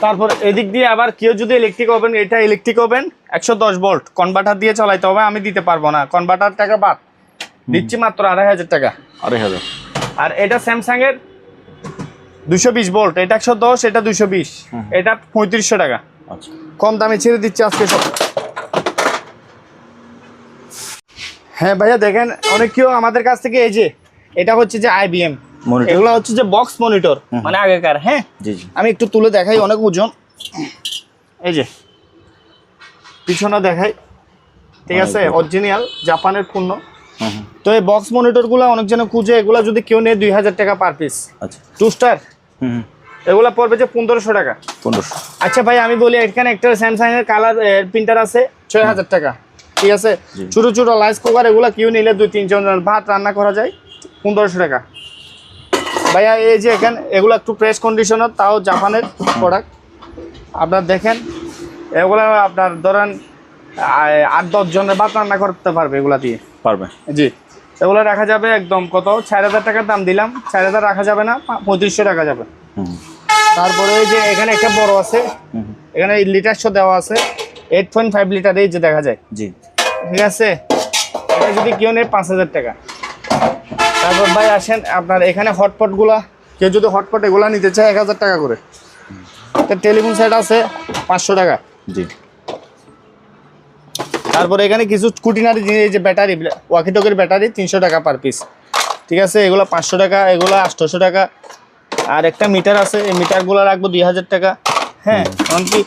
তারপর এদিক দিয়ে আবার কেউ যদি ইলেকট্রিক ওভেন, এটা ইলেকট্রিক ওভেন 110 ভোল্ট, কনভার্টার দিয়ে চালাইতে হবে, আমি দিতে পারবো না, কনভার্টার টাকা বাদ, দিচ্ছি মাত্র 2500 টাকা। 2500। আর এটা স্যামসাং এর 220 ভোল্ট, এটা 110, এটা 220, এটা 3500 টাকা। আচ্ছা, কম দামে ছেড়ে দিচ্ছি আজকে সব। হ্যাঁ ভাইয়া দেখেন, অনেক কেউ আমাদের কাছ থেকে, এই যে এটা হচ্ছে যে IBM মনিটর। এগুলো হচ্ছে যে বক্স মনিটর, মানে আগেকার। হ্যাঁ, জি জি। আমি একটু তুলে দেখাই, অনেক ওজন, এই যে পিছনে দেখাই, ঠিক আছে, অরিজিনাল জাপানের পণ্য। তো এই বক্স মনিটরগুলো অনেক জন খুঁজে, এগুলো যদি কেউ নেয় 2000 টাকা পার পিস। আচ্ছা। 2 স্টার, এগুলো পড়বে যে 1500 টাকা। 1500। আচ্ছা ভাই আমি বলি, এখানে একটা স্যামসাং এর কালার প্রিন্টার আছে 6000 টাকা, ঠিক আছে। ছোট ছোট রাইস কুকার, এগুলো কেউ নিলে 2-3 জন ভাত রান্না করা যায়, 1500 টাকা। ভাইয়া এই যে এখানে এগুলো একটু প্রেস কন্ডিশনার, তাও জাপানের প্রোডাক্ট। আপনার দেখেন, এগুলো আপনার ধরেন 8-10 জনের ভাত রান্না করতে পারবে এগুলা দিয়ে, পারবে। জি। এগুলো রাখা যাবে একদম কত, 4000 টাকার দাম দিলাম, 4000 রাখা যাবে না, 3500 টাকা যাবে। তারপরে এই যে এখানে একটা বড় আছে, এখানে লিটার শো দেওয়া আছে, 8.5 লিটার, এই যে দেখা যায়, জি। ঠিক আছে। এটা যদি কেউ নেয় 5000 টাকা। তারপর ভাই আসেন, আপনার এখানে হটপটগুলা, কেউ যদি হটপট এগুলা নিতে চায় 1000 টাকা করে। একটা টেলিফোন সেট আছে 500 টাকা। জি। তারপরে এখানে কিছু কুটিনারি জিনিস, এই যে ব্যাটারি, ওয়াকিটকের ব্যাটারি 300 টাকা পার পিস, ঠিক আছে। এগুলো 500 টাকা, এগুলো 800 টাকা। আর একটা মিটার আছে, এই মিটারগুলো রাখবো 2000 টাকা। হ্যাঁ, এমনকি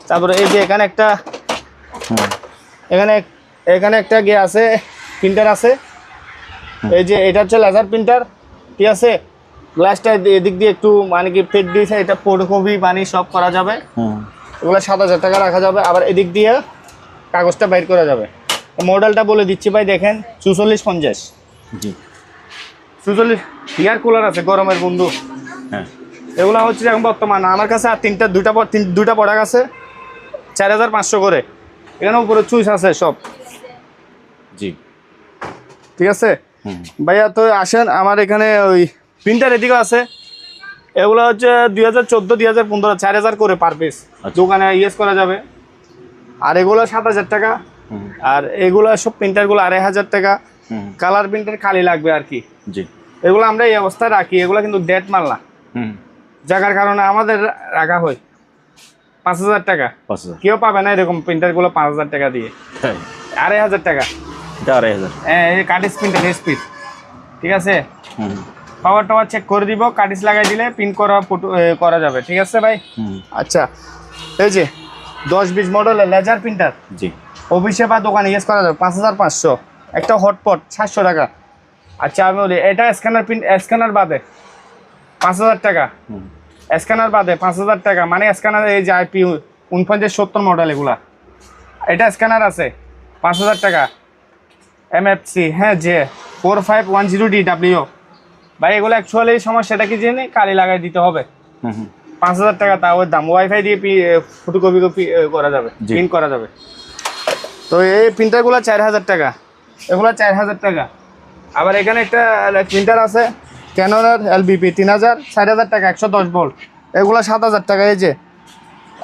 তারপরে এই যে এখানে একটা, এখানে একটা গিয়ে আছে, প্রিন্টার আছে, এই যে এটা হচ্ছে লেজার প্রিন্টার, ঠিক আছে। গ্লাসটা এদিক দিয়ে একটু মানে কি ফেট দিয়েছে, এটা ফটোকপি পানি সব করা যাবে, এগুলো 7000 টাকা রাখা যাবে। আবার এদিক দিয়ে কাগজটা বাইর করা যাবে। মডেলটা বলে দিচ্ছি ভাই, দেখেন 4450। জি। 44 এয়ার কুলার আছে, গরমের বন্ধু। হ্যাঁ, এগুলো হচ্ছে এখন বর্তমান আমার কাছে আর দুইটা প্রোডাক্ট আছে, 4500 করে। এখানে উপরে চুইস আছে সব, জি। ঠিক আছে ভাইয়া। তো আসেন আমার এখানে ওই প্রিন্টার এদিকে আছে, এগুলো হচ্ছে 2014, 2015, 4000 করে পার পিস, দোকানে ইউজ করা যাবে। আর এগুলো 7000 টাকা। আর এগুলো সব প্রিন্টারগুলো 2500 টাকা। কালার প্রিন্টার খালি লাগবে আর কি। জি। এগুলো আমরা এই অবস্থায় রাখি, এগুলো কিন্তু ডেট মাল না, জায়গার কারণে আমাদের রাখা হয় 5000 টাকা। কেউ পাবে না এরকম প্রিন্টারগুলো 5000 টাকা দিয়ে, 2500 টাকা। এটা 2500। হ্যাঁ, এই কার্টিস প্রিন্টার স্পিড, ঠিক আছে। পাওয়ার টাওয়ার চেক করে দিব, কার্টিস লাগাই দিলে প্রিন্ট করা যাবে, ঠিক আছে ভাই। আচ্ছা, এই যে 10-20 মডেলের লেজার প্রিন্টার, জি, অফিসে বা দোকানে ইউজ করা যাবে 5500। একটা হটপট 700 টাকা। আচ্ছা আমি বলি, এটা স্ক্যানার বাদে 5000 টাকা, স্ক্যানার বাদে 5000 টাকা, মানে স্ক্যানার এই যে IP 4970 মডেল, এগুলা এটা স্ক্যানার আছে 5000 টাকা। MFC, হ্যাঁ, যে 4510DW ভাই, এগুলো অ্যাকচুয়ালি সমস্যাটা কি জেনে কালি লাগাই দিতে হবে, 5000 টাকা তাও দাম। ওয়াইফাই দিয়ে ফটোকপি করা যাবে, প্রিন্ট করা যাবে। তো এই প্রিন্টারগুলো 4000 টাকা, এগুলো 4000 টাকা। আবার এখানে একটা প্রিন্টার আছে ক্যাননের LBP 3000, 4000 টাকা, 110 ভোল্ট, এগুলো 7000 টাকা। এই যে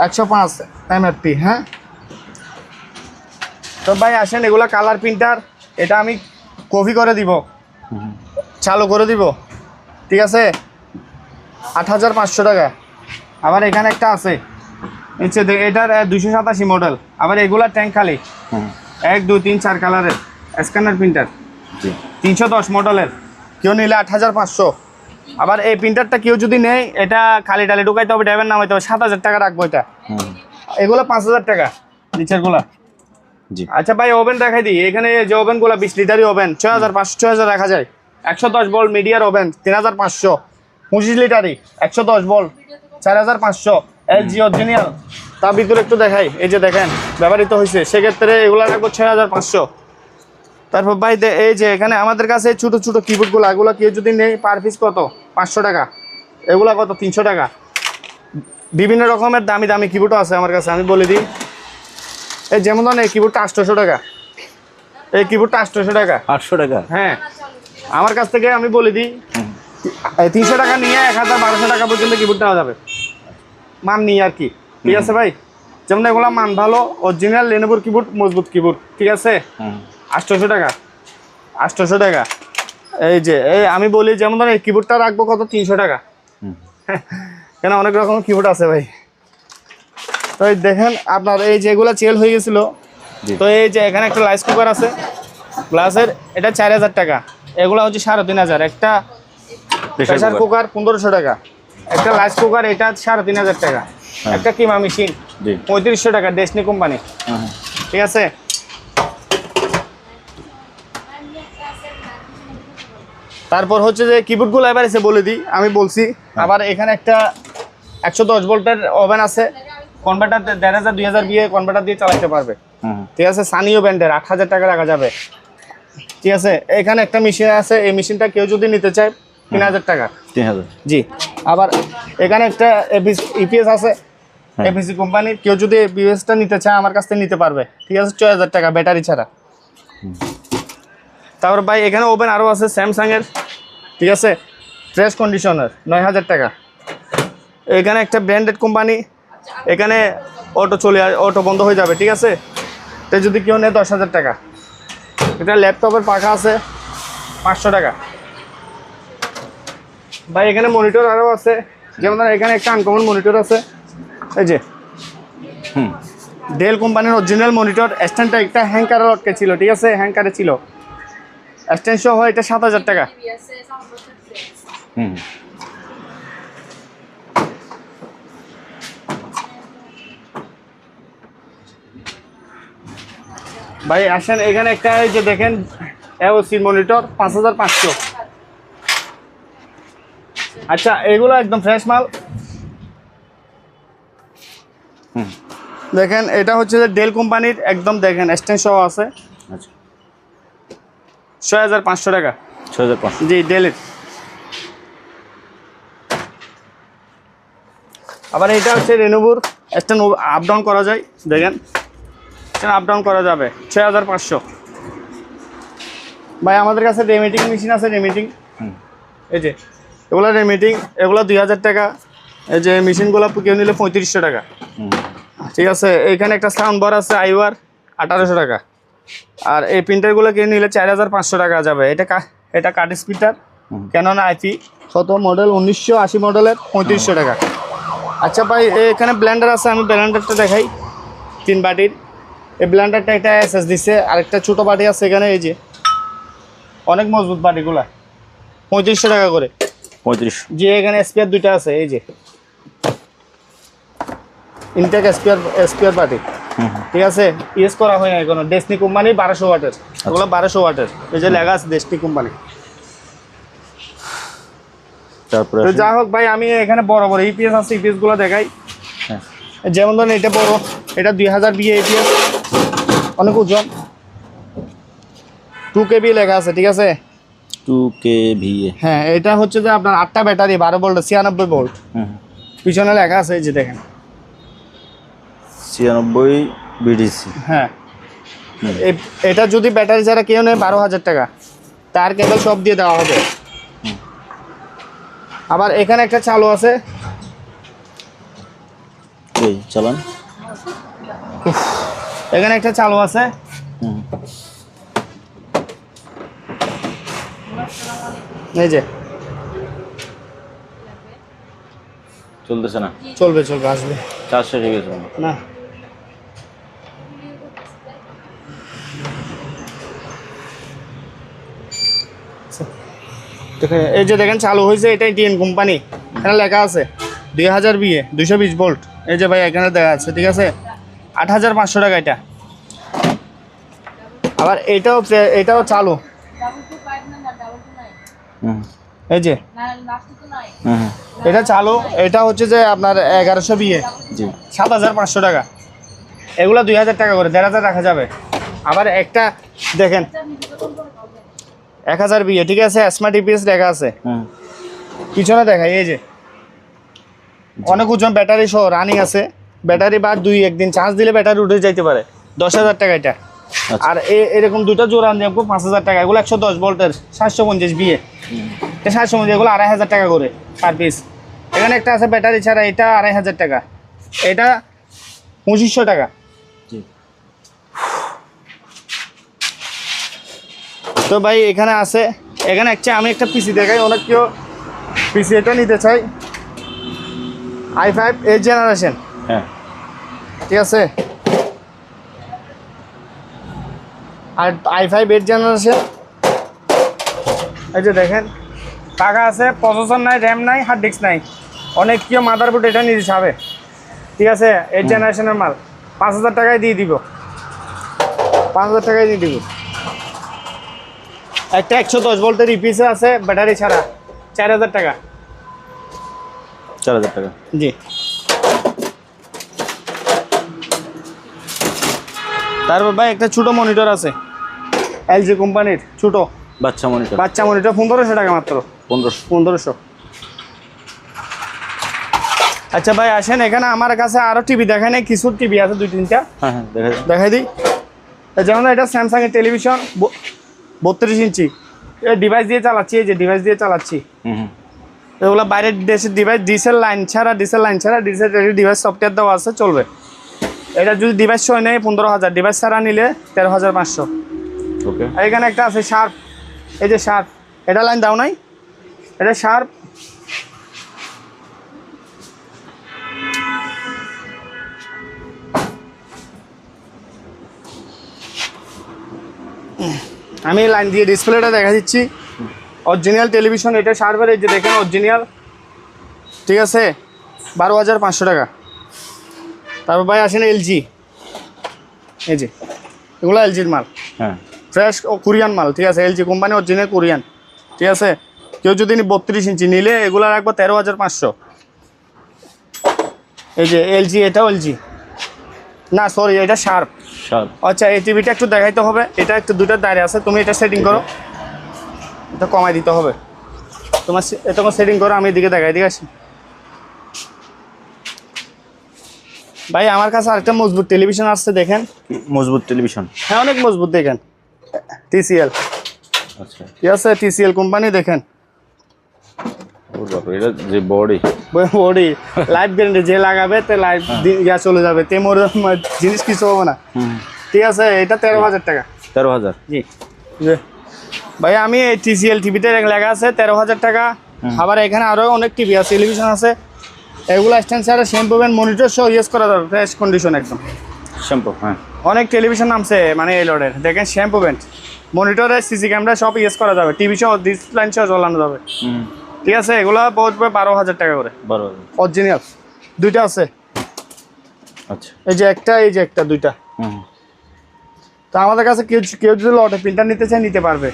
105 MFP। হ্যাঁ, তো ভাই আসেন, এগুলো কালার প্রিন্টার, এটা আমি কপি করে দিব, চালু করে দিব, ঠিক আছে, 8500 টাকা। আবার এখানে একটা আছে নিচে, এটার 287 মডেল। আবার এগুলা ট্যাঙ্ক খালি, 1, 2, 3, 4 কালারের স্ক্যানার প্রিন্টার, 310 মডেলের, কেউ নিলে 8500। আবার এই প্রিন্টারটা কেউ যদি নেয়, এটা খালি ডালি ঢুকাইতে হবে, ড্রাইভার নামাইতে হবে, 7000 টাকা রাখবো এটা, এগুলো 5000 টাকা নিচের গুলা। জি আচ্ছা ভাই ওভেন দেখাই দিই, এখানে যে ওভেন গুলা 20 লিটারই ওভেন 6500 6000 রাখা যায়। 110 ভোল্ট মিডিয়ার ওভেন 3500, 25 লিটারই 110 ভোল্ট 4500, এলজি অরিজিনাল। তার ভিতরে একটু দেখাই, এই যে দেখেন ব্যবহৃত হয়েছে, সেক্ষেত্রে এগুলা রাখবো 6500। তারপর ভাই এই যে এখানে আমাদের কাছে ছোট ছোট কিবোর্ডগুলো, এগুলো কেউ যদি নেই পার পিস কত 500 টাকা, এগুলা কত 300 টাকা। বিভিন্ন রকমের দামি দামি কিবোর্ডও আছে আমার কাছে, আমি বলে দিই। এই যেমন ধরেন এই কিবোর্ডটা 800 টাকা, এই কিবোর্ডটা 800 টাকা। 800 টাকা? হ্যাঁ, আমার কাছ থেকে আমি বলে দিই 300 টাকা নিয়ে 1000-1200 টাকা পর্যন্ত কিবোর্ড নেওয়া যাবে, মান নিয়ে আর কি। ঠিক আছে ভাই, যেমন এগুলো মান ভালো অরিজিনাল লেনোভোর কিবোর্ড, মজবুত কিবোর্ড। ঠিক আছে, 800 টাকা 800 টাকা। এই যে আমি বলি যেমন ধরেন এই কিবোর্ডটা রাখবো কত 300 টাকা। কেন অনেক রকম কিবোর্ড আছে ভাই। তো এই দেখেন আপনার এই যেগুলো চেল হয়ে গেছিল, তো এই যে এখানে একটা রাইস কুকার আছে গ্লাসের, এটা 4000 টাকা। এগুলো হচ্ছে 3500। একটা প্রেসার কুকার 1500 টাকা, একটা রাইস কুকার এটা 3500 টাকা, একটা কিমা মেশিন 3500 টাকা, ডেসনি কোম্পানি। ঠিক আছে, তারপর হচ্ছে যে কিবোর্ডগুলো এবার এসে বলে দিই, আমি বলছি। আবার এখানে একটা 110 ভোল্টের ওভেন আছে, কনভার্টার 1500 2000 দিয়ে কনভার্টার দিয়ে চালাতে পারবে। ঠিক আছে, সানিও ব্র্যান্ডের 8000 টাকা রাখা যাবে। ঠিক আছে, এখানে একটা মেশিন আছে, এই মেশিনটা কেউ যদি নিতে চায় 3000 টাকা। 3000? জি। আবার এখানে একটা ইপিএস আছে, এপিসি কোম্পানির, কেউ যদি ইপিএসটা নিতে চায় আমার কাছ থেকে নিতে পারবে। ঠিক আছে, 6000 টাকা ব্যাটারি ছাড়া। তারপর ভাই এখানে ওভেন আরও আছে স্যামসাংয়ের। ঠিক আছে, ফ্রেশ কন্ডিশনার 9000 টাকা। এখানে একটা ব্র্যান্ডেড কোম্পানি, এখানে অটো বন্ধ হয়ে যাবে। ঠিক আছে, তো যদি কেউ নেয় 10000 টাকা। এটা ল্যাপটপের পাখা আছে 500 টাকা। ভাই এখানে মনিটর আরও আছে, যেমন এখানে একটা আনকমন মনিটর আছে, এই যে ডেল কোম্পানির অরিজিনাল মনিটর। স্ট্যান্ডটা একটা হ্যাঙ্কারে লটকে ছিল। ঠিক আছে, হ্যাঙ্কারে ছিল, স্ট্যান্ড সহ এটা 7000 টাকা। ভাই আসেন এখানে একটা, এই যে দেখেন এওসি মনিটর 5500। আচ্ছা, এগুলো একদম ফ্রেশ মাল। দেখেন এটা হচ্ছে যে ডেল কোম্পানির, একদম দেখেন স্ট্যান্ড সহ আছে। আচ্ছা, 6500 টাকা। 6500? জি, ডেলের। আবার এটা হচ্ছে রেনোভোর, স্ট্যান্ড আপ ডাউন করা যায়, দেখেন স্ট্যান্ড আপ ডাউন করা যাবে, 6500। ভাই আমাদের কাছে রেমিটিং মেশিন আছে, রেমিটিং। এই যে এগুলো রেমিটিং, এগুলো 2000 টাকা। এই যে মেশিনগুলো কেউ নিলে 3500 টাকা। ঠিক আছে, এইখানে একটা সাউন্ড বার আছে আইওয়ার 1800 টাকা। আর এই প্রিন্টারগুলো কেউ নিলে 4500 টাকা যাবে। এটা কাট স্পিটার, ক্যানন আইপি, কত মডেল 1980 মডেলের, 3500 টাকা। আচ্ছা ভাই এখানে ব্লেন্ডার আছে, আমি ব্লেন্ডারটা দেখাই 3 বাটির। এই ব্লেন্ডারটা একটা এসএস দিচ্ছে, আরেকটা ছোটো বাটি আছে এখানে, এই যে অনেক মজবুত বাটিগুলা, 3500 টাকা করে। 3500? যে এখানে স্পেয়ার দুইটা আছে, এই যে ইনটেক স্পেয়ার বাটি। ঠিক আছে, ইউজ করা হয় না এখনো, ডেসনি কোম্পানি 1200 ওয়াটের, ওগুলো 1200 ওয়াটের, এই যে লেখা আছে ডেসনি কোম্পানি। তারপরে যা হোক ভাই, আমি এখানে বড় বড় ইপিএস আছে, ইপিএস গুলো দেখাই। যেমন ধরেন এটা বড়, এটা 2000 বিএ ইপিএস, অনেক ওজন, 2 KB লেখা আছে। ঠিক আছে, 2 kVA? হ্যাঁ, এটা হচ্ছে যে আপনার 8টা ব্যাটারি, 12 ভোল্ট, 96 ভোল্ট। পিছনে লেখা আছে, এই যে দেখেন 96 বিডিসি। হ্যাঁ, এটা যদি ব্যাটারি ছাড়া কেউ নেয় 12000 টাকা, তার কেবল সব দিয়ে দেওয়া হবে। আবার এখানে একটা চালু আছে, এই চালান, এখানে একটা চালু আছে। এই যে চলতেছে না? চলবে, আসবে। চার্জ শেষ হয়ে গেছে না, এই যে দেখেন চালু হয়েছে, এটা টিএন কোম্পানি, এখানে লেখা আছে। 2000 বিয়ে 220 ভোল্ট। এই যে ভাই এখানে দেখা যাচ্ছে, ঠিক আছে, 8500 টাকা এটা। আবার এটাও চালু, এই যে এটা চালু, এটা হচ্ছে যে আপনার 1100 বিয়ে, জি 7500 টাকা। এগুলো 2000 টাকা করে, 1500 রাখা যাবে। আবার একটা দেখেন 1000 বিয়ে, ঠিক আছে, স্মার্ট ইপিএস লেখা আছে। পিছনে দেখাই, এই যে অনেক ওজন, ব্যাটারি সহ রানিং আছে। ব্যাটারি বা 2-1 দিন চার্জ দিলে ব্যাটারি উঠে যাইতে পারে। 10000 টাকা এটা। আর এরকম দুটো জোড়া আনতে 5000 টাকা। এগুলো 110 ভোল্টের 750 বিয়ে, 750, এগুলো 2500 টাকা করে পার পিস। এখানে একটা আছে ব্যাটারি ছাড়া, এটা 2500 টাকা, এটা 2500 টাকা। তো ভাই এখানে আছে, এখানে আমি একটা পিসি দেখাই, অনেক কেউ পিসি এটা নিতে চাই। i5 8 জেনারেশন, হ্যাঁ ঠিক আছে, আর i5 8 জেনারেশন। এই যে দেখেন, টাকা আছে, প্রসেসর নাই, র্যাম নাই, হার্ড ডিস্ক নাই। অনেক কেউ মাদারবোর্ড এটা নিতে চাবে, ঠিক আছে, 8 জেনারেশনের মাল 5000 টাকায় দিয়ে দিব, 5000 টাকায় দিয়ে দিব। একটা 110 ভোল্টের ইপিসে আছে ব্যাটারি ছাড়া, 4000 টাকা। 4000 টাকা, জি। তারপর ভাই একটা ছোট মনিটর আছে, এলজি কোম্পানির ছোট বাচ্চা মনিটর, 1500 টাকা মাত্র, 1500। আচ্ছা ভাই আসেন, এখানে আমার কাছে আরো টিভি দেখায় নাই, কিছু টিভি আছে 2-3টা। হ্যাঁ দেখাই দিই। যেমন এটা স্যামসাং এর টেলিভিশন 32 ইঞ্চি, এই ডিভাইস দিয়ে চালাচ্ছি, এই যে ডিভাইস দিয়ে চালাচ্ছি। এগুলো বাইরের দেশের ডিভাইস, ডিসেল লাইন ছাড়া ডিসেল ডিভাইস সফটওয়্যার দেওয়া আছে, চলবে। এটা যদি ডিভাইস সহ নেয় 15000, ডিভাইস ছাড়া নিলে 13500। ওকে। এখানে একটা আছে শার্প, এই যে শার্প, এটা লাইন দাও নাই, এটা শার্প। আমি লাইন দিয়ে ডিসপ্লেটা দেখা দিচ্ছি, অরিজিনাল টেলিভিশন এটা শার্পের, এই যে দেখেন অরিজিনাল, ঠিক আছে, 12500 টাকা। তারপর ভাই আসেন এলজি, এই যে এগুলো এলজির মাল, হ্যাঁ ফ্রেশ কোরিয়ান মাল, ঠিক আছে, এলজি কোম্পানি অরিজিনাল কোরিয়ান, ঠিক আছে। কেউ যদি 32 ইঞ্চি নিলে এগুলো রাখবো 13500। এই যে এলজি, এটাও এলজি, না সরি এটা শার্প। আচ্ছা এই টিভিটা একটু দেখাইতে হবে, এটা একটু দুটার দাঁড়িয়ে আছে, তুমি এটা সেটিং করো, এটা কমাই দিতে হবে তোমার, এটা সেটিং করো, আমি এদিকে দেখাই, ঠিক আছে। ভাই আমার কাছে আরেকটা মজবুত টেলিভিশন আসছে, দেখেন। মজবুত টেলিভিশন, হ্যাঁ অনেক মজবুত, দেখেন TCL, আচ্ছা ঠিক আছে, TCL কোম্পানি, দেখেন এটা যে বডি লাইফ গ্যারান্টি, যে লাগাবে তে লাইফ ইয়া চলে যাবে, তে মোর জিনিস কিছু হবে না, ঠিক আছে। এটা 13000 টাকা। 13000, জি ভাই, আমি এই TCL টিভিতে লেখা আছে 13000 টাকা। আবার এখানে আরো অনেক টিভি আছে, টেলিভিশন আছে, এগুলো স্ট্যান্ড ছাড়া শ্যাম্পু ব্যান্ড মনিটর সহ ইউজ করা যাবে, ফ্রেশ কন্ডিশন একদম। শ্যাম্পু, হ্যাঁ অনেক টেলিভিশন নামছে, মানে এই লোডের, দেখেন শ্যাম্পু ব্যান্ড, মনিটরে সিসি ক্যামেরা সব ইউজ করা যাবে, টিভি সহ ডিসপ্লে সহ চালানো যাবে, ঠিক আছে। এগুলো পড়বে 12000 টাকা করে, 12000 অরিজিনাল। দুইটা আছে, আচ্ছা, এই যে একটা, এই যে একটা, দুইটা। তো আমাদের কাছে কেউ যদি লটে প্রিন্টার নিতে চায় নিতে পারবে,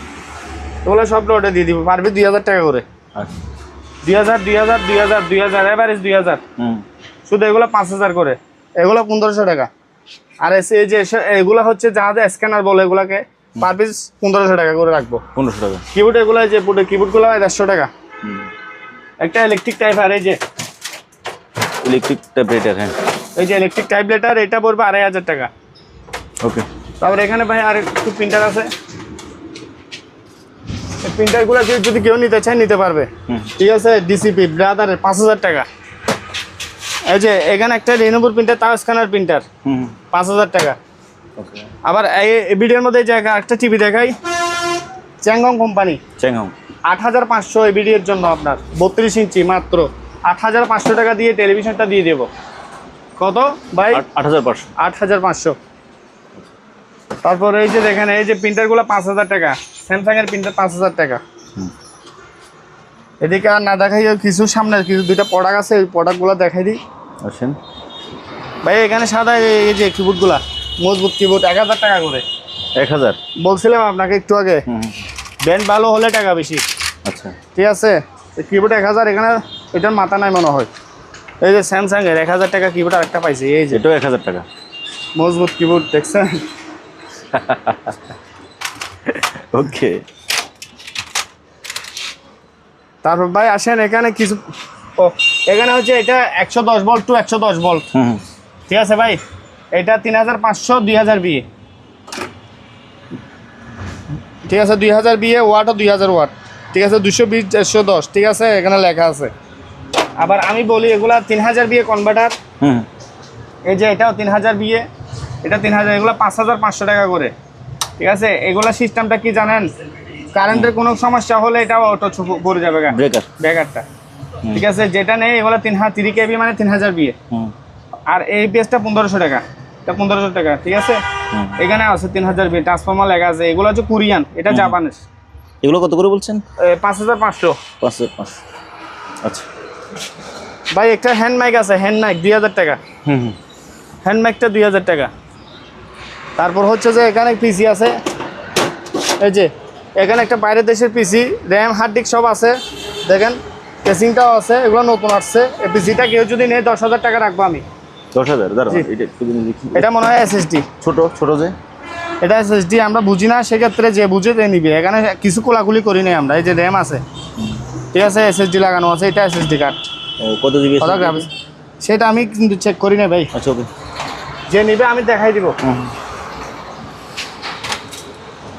ওগুলো সব লটে দিয়ে দিব, পারবে 2000 টাকা করে। 2000 এভারেজ 2000, শুধু এগুলো 5000 করে, এগুলো 1500 টাকা। আর এই যে এগুলো হচ্ছে যাদের স্ক্যানার বলে, এগুলাকে পার পিস 1500 টাকা করে রাখবো, 1500 টাকা। কিবোর্ড এগুলো, যে কিবোর্ডগুলো 150 টাকা। একটা ইলেকট্রিক টাইপ, আর এই যে ইলেকট্রিক টাইপরাইটার, হ্যাঁ এই যে ইলেকট্রিক টাইপরাইটার, এটা পড়বে 2500 টাকা। ওকে। তারপরে এখানে ভাই আর একটু প্রিন্টার আছে, এই প্রিন্টারগুলো যদি কেউ নিতে চায় নিতে পারবে, ঠিক আছে। ডিসিপি ব্রাদারের 5000 টাকা। এই যে এখানে একটা লেনোভোর প্রিন্টার, তাও স্ক্যানার প্রিন্টার, 5000 টাকা। আবার এই ভিডিওর মধ্যে যে একটা টিভি দেখাই, চ্যাংহং কোম্পানি, 8500 এই ভিডিওর জন্য আপনার 32 ইঞ্চি, মাত্র 8500 টাকা দিয়ে টেলিভিশনটা দিয়ে দেবো। কত ভাই? 8500। তারপর এই যে দেখেন, এই যে প্রিন্টারগুলো 5000 টাকা, স্যামসাং এর প্রিন্টার 5000 টাকা। এদিকে আর না দেখাই, কিছু সামনে কিছু দুইটা প্রোডাক্ট আছে, ওই প্রোডাক্টগুলো দেখাই দিই। আসেন ভাই এখানে সাদা এই যে কিবোর্ডগুলা, মজবুত কিবোর্ড 1000 টাকা করে। 1000? বলছিলাম আপনাকে একটু আগে, ব্র্যান্ড ভালো হলে টাকা বেশি। আচ্ছা ঠিক আছে, কিবোর্ড 1000, এখানে এটার মাথা নাই মনে হয়। এই যে স্যামসাং এর 1000 টাকা কিবোর্ড আরেকটা পাইছি, এই যে এটাও 1000 টাকা। মজবুত কিবোর্ড দেখছেন। ওকে, তারপর ভাই আসেন এখানে কিছু, ও এখানে হচ্ছে এটা 110 ভোল্ট টু 110 ভোল্ট। ঠিক আছে ভাই, এটা 3500 2000 বিএ। ঠিক আছে, 2000 বিএ, ওয়াটও 2000 ওয়াট। ঠিক আছে, 220 110। ঠিক আছে, এখানে লেখা আছে। আবার আমি বলি এগুলা 3000 বিএ কনভার্টার। এই যে এটাও 3000 বিএ, এটা 3000, এগুলো 5500 টাকা করে। ঠিক আছে, এগুলা সিস্টেমটা কি জানেন, কারেন্টের কোনো সমস্যা হলে এটা অটো পড়ে যাবে ব্রেকারটা। ঠিক আছে, যেটা নেই এগুলো 3 কেবি মানে 3000 বিএ। আর এই পেজটা 1500 টাকা, এটা 1500 টাকা। ঠিক আছে, এখানে আছে 3000 বিএ, ট্রান্সফরমার লেখা আছে। এগুলো হচ্ছে কোরিয়ান, এটা জাপানের। এগুলো কত করে বলছেন? 5500। 5500। আচ্ছা ভাই একটা হ্যান্ড মাইক আছে, হ্যান্ড মাইক 2000 টাকা। হ্যান্ড মাইকটা 2000 টাকা। তারপর হচ্ছে যে এখানে পিসি আছে, এই যে এখানে একটা বাইরের দেশের পিসি, র্যাম হার্ড ডিস্ক সব আছে। দেখেন কেসিংটাও আছে, এগুলো নতুন আসছে। এই পিসিটা কেউ যদি নেয় 10,000 টাকা রাখবো আমি। 10,000? দাঁড়ান, এটা মনে হয় এসএসডি, ছোট যে এটা এসএসডি আমরা বুঝি না, সেক্ষেত্রে যে বুঝে যে নিবে। এখানে কিছু কোলাকুলি করি নাই আমরা। এই যে র্যাম আছে, ঠিক আছে, এসএসডি লাগানো আছে, এটা এসএসডি কার্ড। কত জিবি? সেটা আমি কিন্তু চেক করি না ভাই। আচ্ছা ওকে, যে নিবে আমি দেখাই দিব।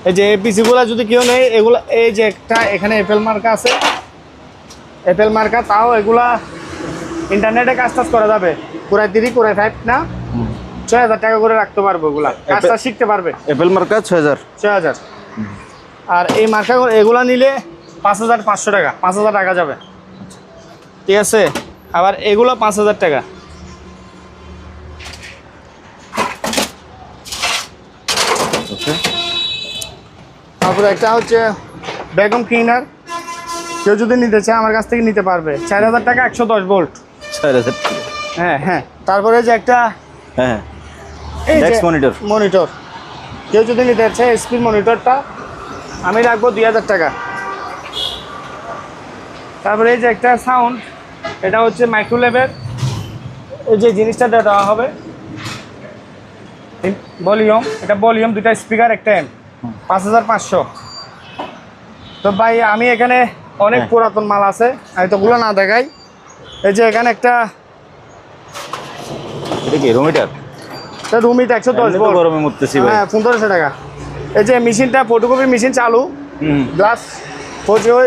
এই যে পিসিগুলো যদি কেউ নেই, এগুলো এই যে একটা এখানে এপেল মার্কা আছে, এপেল মার্কা, তাও এগুলা ইন্টারনেটে কাজ করা যাবে। কোরাই 3 কোরাই 5 না, 6000 টাকা করে রাখতে পারবো। এগুলা কাজটা শিখতে পারবে। অ্যাপেল মার্কা 6000। আর এই মার্কা এগুলা নিলে 5500 টাকা, 5000 টাকা যাবে। ঠিক আছে, আবার এগুলো 5000 টাকা। ওকে, তারপরে একটা হচ্ছে ভ্যাকুয়াম ক্লিনার, কেউ যদি নিতে চায় আমার কাছ থেকে নিতে পারবে। 4000 টাকা, 110 ভোল্ট। 4000 টাকা। হ্যাঁ। তারপরে যে একটা এই যে মনিটর, কেউ যদি নিতে চায় স্পিড মনিটরটা আমি রাখবো 2000 টাকা। তারপরে এই যে একটা সাউন্ড, এটা হচ্ছে মাইক্রোলেভের, এই যে জিনিসটা দেওয়া হবে ভলিউম, এটা ভলিউম, 2টা স্পিকার, একটা এম, 5500। তো ভাই আমি এখানে অনেক পুরাতন মাল আছে, আমি তো গুলো না দেখাই। এই যে এখানে একটা রুমিটার, রুমিটা 110 ভোল্ট, গরমে মরতেছি ভাই। হ্যাঁ 1500 টাকা। এই যে মেশিনটা ফটোকপি মেশিন চালু, গ্লাস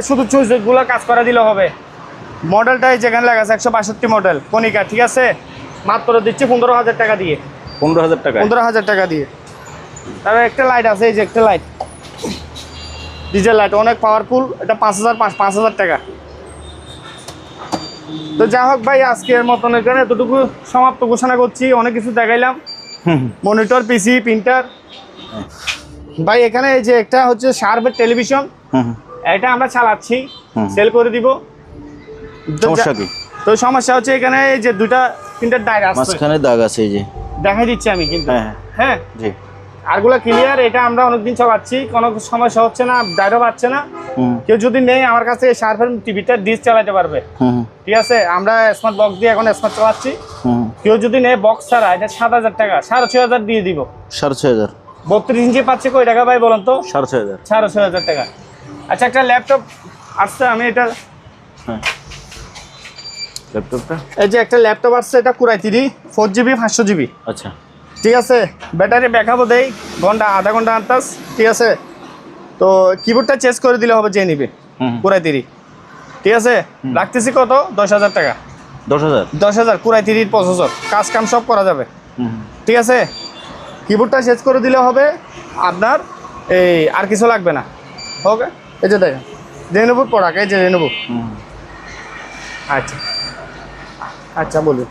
শুধু চুইসগুলো কাজ করা দিলে হবে। মডেলটা এই যেখানে লেখা আছে 162 মডেল কনিকা। ঠিক আছে, মাত্র দিচ্ছি 15000 টাকা দিয়ে। 15000 টাকা? 15000 টাকা দিয়ে। তারপরে একটা লাইট আছে, এই যে একটা লাইট, ডিজেল লাইট, অনেক পাওয়ারফুল, এটা 5000 টাকা। তো যাই হোক ভাই, আজকের মতন এখানে এতটুকু সমাপ্ত ঘোষণা করছি। অনেক কিছু দেখাইলাম, মনিটর, পিসি, প্রিন্টার। ভাই এখানে এই যে একটা হচ্ছে শার্পের টেলিভিশন, এটা আমরা চালাচ্ছি, সেল করে দিব। সমস্যা কি? তো সমস্যা হচ্ছে এখানে এই যে 2টা প্রিন্টার ডায়রা আছে, মাঝখানে দাগ আছে, এই যে দেখাই দিচ্ছি আমি কিন্তু। হ্যাঁ জি, আরগুলো ক্লিয়ার। এটা আমরা অনেকদিন চালাচ্ছি, কোনো সমস্যা হচ্ছে না, ডায়রা পাচ্ছে না। কেউ যদি নেই আমার কাছে শার্পের টিভিটা ডিস চালাতে পারবে। ঠিক আছে, আমরা স্মার্ট বক্স দিয়ে এখন স্মার্ট চালাচ্ছি। কেউ যদি নেই বক্স ছাড়া, এটা 7000 টাকা, 6500 দিয়ে দিব। 6500? 32 ইঞ্চি পাচ্ছে কয় টাকা ভাই বলুন তো? 6500। 6500 টাকা। আচ্ছা, একটা ল্যাপটপ আসছে, আমি এটা ল্যাপটপটা, এই যে একটা ল্যাপটপ আসছে, এটা কোরাই 3 4GB 500GB। আচ্ছা ঠিক আছে, ব্যাটারি ব্যাকআপও দেই আধা ঘন্টা আনতাস। ঠিক আছে, তো কিবোর্ডটা চেঞ্জ করে দিলে হবে, যে নিবে কোরাই 3। ঠিক আছে, রাখতেছি কত? 10000 টাকা। 10,000 কোরাই 3 প্রসেসর, কাজ কাম সব করা যাবে। ঠিক আছে, কিবোর্ডটা চেঞ্জ করে দিলে হবে আপনার, এই আর কিছু লাগবে না। ওকে, এই যে দেখেন রেনোভোর প্রোডাক্ট, এই যে রেনোভো। আচ্ছা বলুন।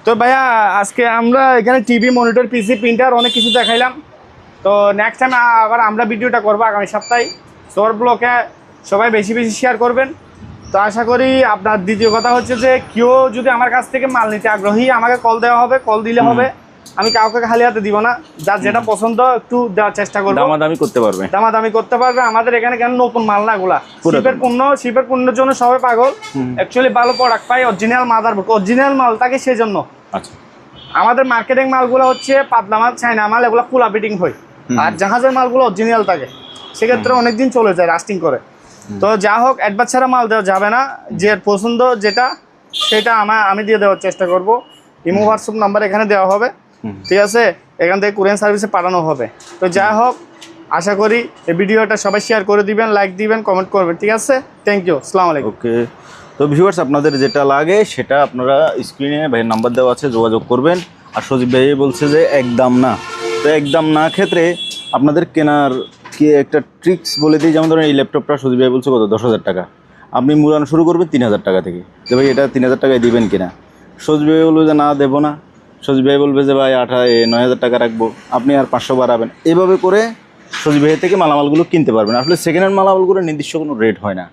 তো ভাইয়া আজকে আমরা এখানে টিভি, মনিটর, পিসি, প্রিন্টার অনেক কিছু দেখাইলাম। তো নেক্সট টাইম আবার আমরা ভিডিওটা করবো আগামী সপ্তাহে। সোর ব্লকে সবাই বেশি বেশি শেয়ার করবেন। তো আশা করি আপনার দ্বিতীয় কথা হচ্ছে যে কেউ যদি আমার কাছ থেকে মাল নিতে আগ্রহী আমাকে কল দেওয়া হবে, কল দিলে হবে। আমি কাউকে খালি হাতে দিব না, যার যেটা পছন্দ একটু দেওয়ার চেষ্টা করবো। দামাদামি করতে পারবে, দামাদামি করতে পারবে। আমাদের এখানে কেন নতুন মাল না এগুলা, শিপের পণ্যের জন্য সবাই পাগল। অ্যাকচুয়ালি ভালো প্রোডাক্ট পাই, অরিজিনাল মাদারবোর্ড, অরিজিনাল মাল থাকে সেজন্য। আচ্ছা, আমাদের মার্কেটিং মালগুলো হচ্ছে পাতলা মাল, চায়না মাল, এগুলো ফুলা ফিটিং হয়। আর জাহাজের মালগুলো অরিজিনাল থাকে, সেক্ষেত্রে অনেকদিন চলে যায়, লাস্টিং করে। তো যা হোক, অ্যাডভান্স ছাড়া মাল দেওয়া যাবে না। যে পছন্দ যেটা সেটা আমি দিয়ে দেওয়ার চেষ্টা করব। ইমো হোয়াটসঅ্যাপ নাম্বার এখানে দেওয়া হবে, ঠিক আছে? এখান থেকে কুরিয়ার সার্ভিসে পাঠানো হবে। তো যা হোক, আশা করি এই ভিডিওটা সবাই শেয়ার করে দিবেন, লাইক দিবেন, কমেন্ট করবেন, ঠিক আছে? থ্যাংক ইউ, আসসালামু আলাইকুম। ওকে। তো ভিউয়ার্স, আপনাদের যেটা লাগে সেটা আপনারা স্ক্রিনে ভাইয়ের নাম্বার দেওয়া আছে, যোগাযোগ করবেন। আর সজীব ভাই বলছে যে একদম না, তো একদম না ক্ষেত্রে আপনাদের কেনার কি একটা ট্রিক্স বলে দিই। যেমন ধরেন এই ল্যাপটপটা সজীব ভাই বলছে কত, 10,000 টাকা। আপনি মূল্যায়ন শুরু করবেন 3,000 টাকা থেকে, যে ভাই এটা 3,000 টাকায় দিবেন কিনা। সজীব ভাই বলবে যে না, দেবো না। সজীব ভাই বলবে যে ভাই 9,000 টাকা রাখবো, আপনি আর 500 বাড়াবেন। এভাবে করে সজীব ভাই থেকে মালামালগুলো কিনতে পারবেন। আসলে সেকেন্ড হ্যান্ড মালামালগুলো নির্দিষ্ট কোনো রেট হয় না,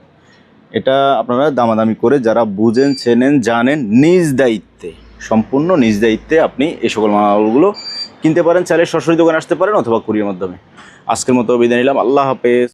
এটা আপনারা দামাদামি করে যারা বুঝেন, চেনেন, জানেন, নিজ দায়িত্বে, সম্পূর্ণ নিজ দায়িত্বে আপনি এই সকল মালামালগুলো কিনতে পারেন। চাইলে সরাসরি দোকানে আসতে পারেন অথবা কুরিয়ার মাধ্যমে। আজকের মতো বিদায় নিলাম, আল্লাহ হাফেজ।